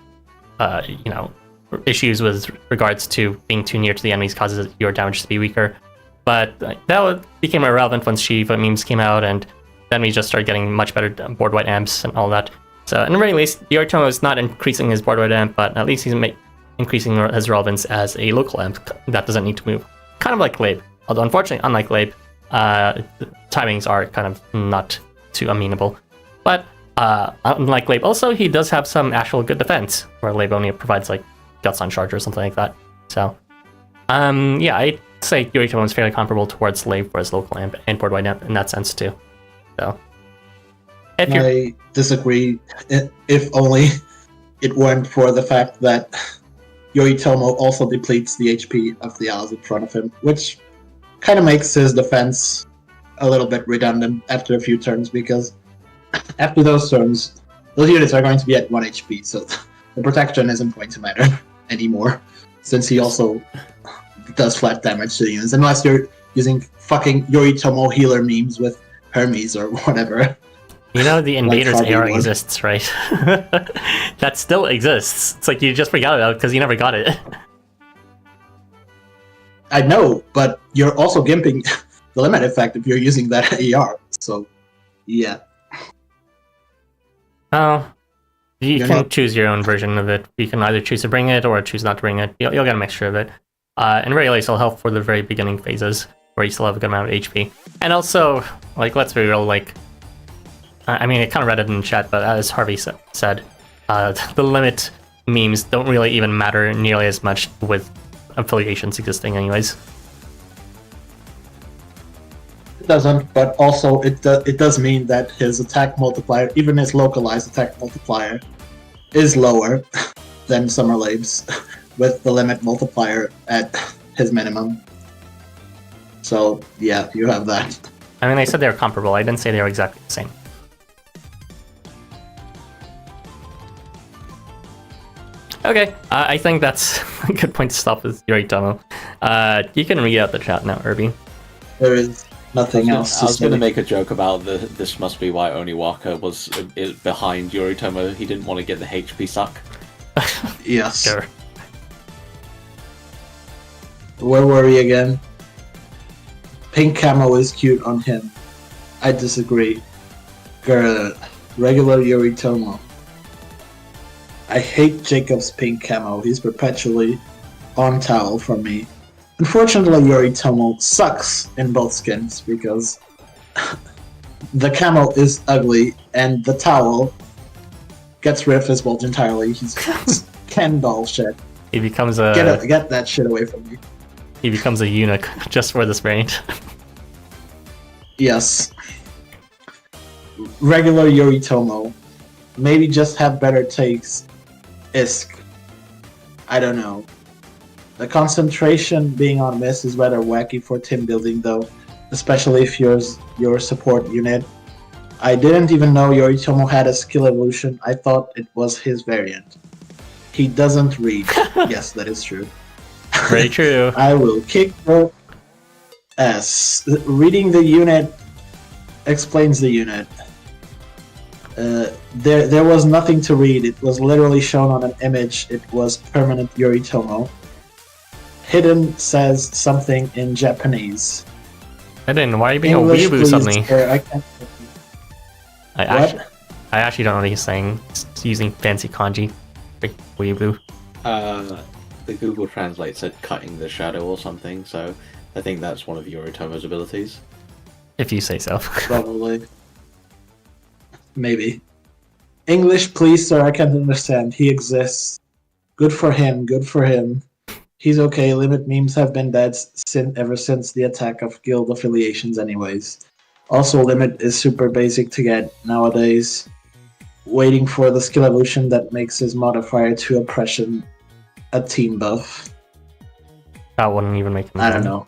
issues with regards to being too near to the enemies causes your damage to be weaker. But that became irrelevant once Shiva memes came out, and then we just started getting much better board wide amps and all that. So, in the very least, Yoritomo is not increasing his board wide amp, but at least he's increasing his relevance as a local amp that doesn't need to move. Kind of like Labe. Although, unfortunately, unlike Labe, timings are kind of not too amenable. But, unlike Labe, also, he does have some actual good defense, where Labe only provides, like, Guts on Charge or something like that. So, yeah, I'd say Yoritomo is fairly comparable towards Labe for his local amp and board wide amp in that sense, too. So, I disagree, if only it weren't for the fact that Yoritomo also depletes the HP of the allies in front of him, which kind of makes his defense a little bit redundant after a few turns, because after those turns, those units are going to be at 1 HP, so the protection isn't going to matter anymore, since he also does flat damage to the units, unless you're using fucking Yoritomo healer memes with Hermes or whatever. You know, the Invaders Like AR exists, right? That still exists. It's like you just forgot about it because you never got it. I know, but you're also gimping the limit effect if you're using that AR, so yeah. Oh, you can choose your own version of it. You can either choose to bring it or choose not to bring it. You'll get a mixture of it. And really, it'll help for the very beginning phases where you still have a good amount of HP. And also, like, let's be real, like, I mean, I kind of read it in chat, but as Harvey said, the limit memes don't really even matter nearly as much with affiliations existing anyways. It doesn't, but also it does mean that his attack multiplier, even his localized attack multiplier, is lower than Summer Labe's, with the limit multiplier at his minimum. So, yeah, you have that. I mean, I said they were comparable. I didn't say they were exactly the same. Okay, I think that's a good point to stop with Yoritomo. You can read out the chat now, Irby. There is nothing else. I was going to make a joke about this must be why Oniwaka was behind Yoritomo. He didn't want to get the HP suck. Yes. Sure. Where were we again? Pink camo is cute on him. I disagree. Girl, regular Yoritomo. I hate Jacob's pink camo. He's perpetually on towel for me. Unfortunately, Yoritomo sucks in both skins because the camo is ugly and the towel gets rid of his bulge entirely. He's Ken doll shit. He becomes a... Get that shit away from me. He becomes a eunuch just for this variant. Yes. Regular Yoritomo. Maybe just have better takes. Isk. I don't know. The concentration being on miss is rather wacky for team building though, especially if you're your support unit. I didn't even know Yoritomo had a skill evolution. I thought it was his variant. He doesn't read. Yes, that is true. Very true. I will kick your ass. Reading the unit explains the unit. There was nothing to read. It was literally shown on an image. It was permanent Yoritomo. Hidden says something in Japanese. Hidden, why are you being English, a weeaboo please, suddenly? I can't. I actually don't know what he's saying. He's using fancy kanji. Like, weeaboo. The Google Translate said cutting the shadow or something, so I think that's one of Yoritomo's abilities. If you say so. Probably. Maybe. English, please, sir. I can't understand. He exists. Good for him. Good for him. He's okay. Limit memes have been dead ever since the attack of guild affiliations anyways. Also, Limit is super basic to get nowadays. Waiting for the skill evolution that makes his modifier to oppression a team buff. That wouldn't even make him. I don't know.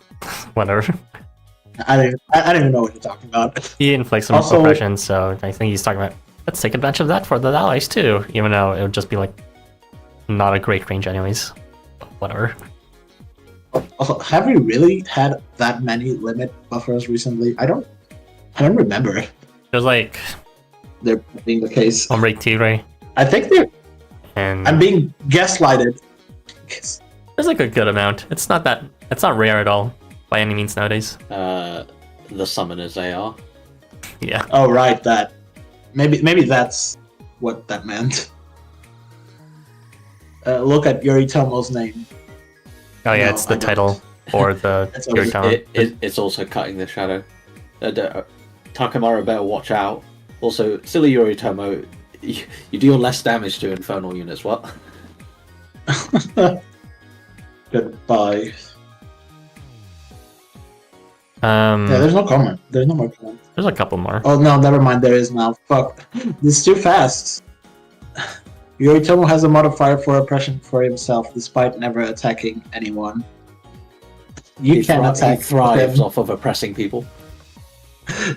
Whatever. I don't even know what you're talking about. He inflicts some Also- oppression, so I think he's talking about, let's take advantage of that for the allies too, even though it would just be like not a great range anyways. Whatever. Also, have we really had that many limit buffers recently? I don't remember There's like there being the case. one break 2, right? I think they're. And I'm being gaslighted. there's like a good amount. It's not rare at all by any means nowadays. The summoners AR. Yeah. Oh right, that. Maybe that's what that meant. Look at Yoritomo's name. Oh yeah, No, it's the I don't. title or the It's always- Yoritomo. It's also cutting the shadow. Takamura better watch out. Also, silly Yoritomo, you deal less damage to infernal units. What? Goodbye. Yeah, There's no comment. There's no more comment. there's a couple more. Oh no, never mind. There is now. Fuck. This is too fast. Yoritomo has a modifier for oppression for himself, despite never attacking anyone. You can attack He thrives him. off of oppressing people.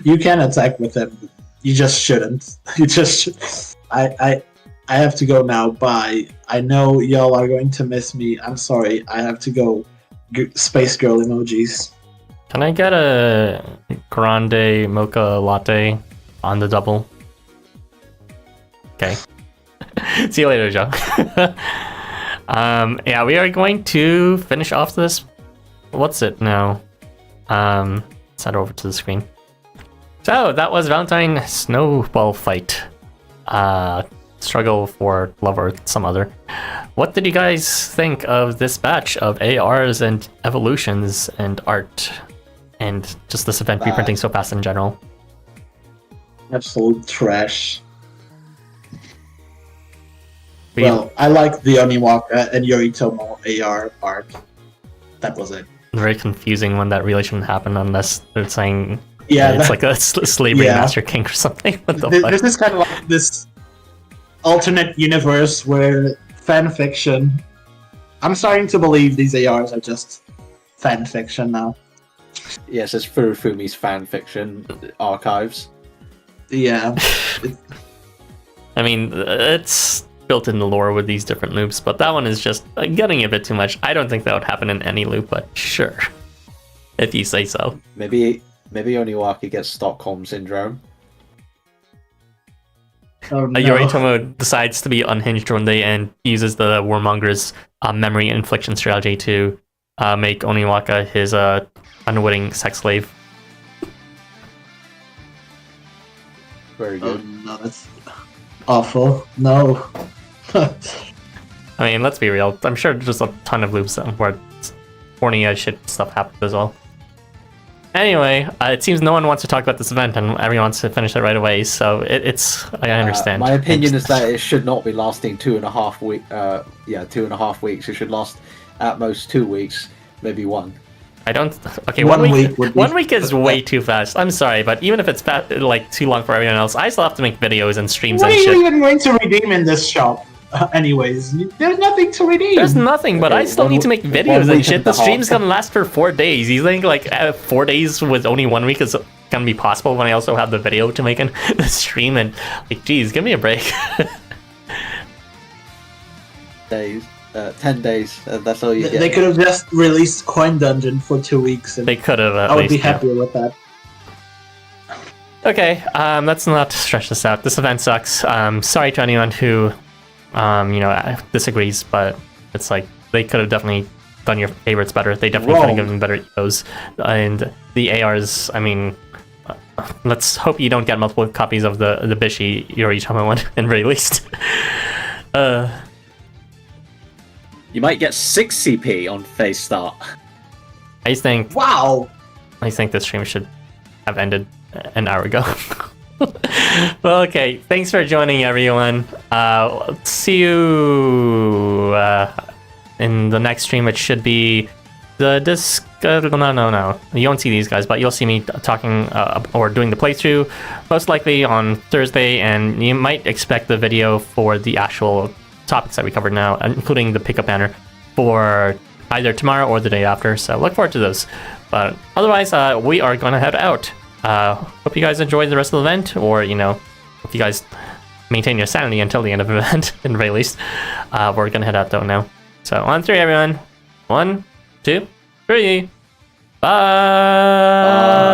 You can attack with him. You just shouldn't. You just. I have to go now. Bye. I know y'all are going to miss me. I'm sorry. I have to go. Space girl emojis. Can I get a grande mocha latte on the double? Okay. See you later, Joe. Yeah, we are going to finish off this. What's it now? Let's head over to the screen. So that was Valentine Snowball fight. Struggle for love or some other. What did you guys think of this batch of ARs and evolutions and art? And just this event reprinting so fast in general? Absolute trash. We- Well, I like the Oniwaka and Yoritomo AR art. That was it. Very confusing when that relation happened, unless they're saying Yeah, it's that- like a slavery Yeah. master king or something. What the This, fuck? this is kind of like this alternate universe where fan fiction. I'm starting to believe these ARs are just fan fiction now. Yes, it's Furufumi's fan fiction archives. Yeah. I mean, it's built in the lore with these different loops, but that one is just getting a bit too much. I don't think that would happen in any loop, but sure, if you say so. Maybe Oniwaka gets Stockholm syndrome. Oh, no. Yoritomo decides to be unhinged one day and uses the Warmonger's memory infliction strategy to make Oniwaka his unwitting sex slave. Very Oh, good. no, that's awful. No. I mean, let's be real. I'm sure there's a ton of loops where horny as shit stuff happens as well. Anyway, it seems no one wants to talk about this event and everyone wants to finish it right away, so it's... I understand. My opinion is that it should not be lasting 2.5 weeks. 2.5 weeks. It should last at most 2 weeks, maybe one. I don't... Okay, One one week week would be- one week is way too fast. I'm sorry, but even if it's like too long for everyone else, I still have to make videos and streams What and are you shit. even going to redeem in this shop? Anyways, there's nothing to redeem. There's nothing, but Okay, I still one need to make week- videos 1 and week shit. and The a half. stream's gonna last for 4 days. You think like 4 days with only 1 week is gonna be possible when I also have the video to make in the stream? And like, geez, give me a break. Days, 10 days. That's all you get. They could have just released Coin Dungeon for 2 weeks, and They could have at I would least. be yeah. happier with that. Okay, let's not stretch this out. This event sucks. Sorry to anyone who, disagrees, but it's like they could have definitely done your favorites better. They definitely could have Wrong. given better EOs. And the ARs, I mean, let's hope you don't get multiple copies of the Bishi Yoritomo one, in very least. You might get 6 CP on phase start. I think Wow! this stream should have ended an hour ago. Well, okay. Thanks for joining, everyone. See you in the next stream, it should be the disc. No. You won't see these guys, but you'll see me talking or doing the playthrough, most likely on Thursday, and you might expect the video for the actual topics that we covered now, including the pickup banner, for either tomorrow or the day after. So look forward to those. But otherwise, we are gonna head out. Hope you guys enjoy the rest of the event, or hope you guys maintain your sanity until the end of the event, in the very least. We're gonna head out though now. So on 3, everyone. 1, 2, 3. Bye.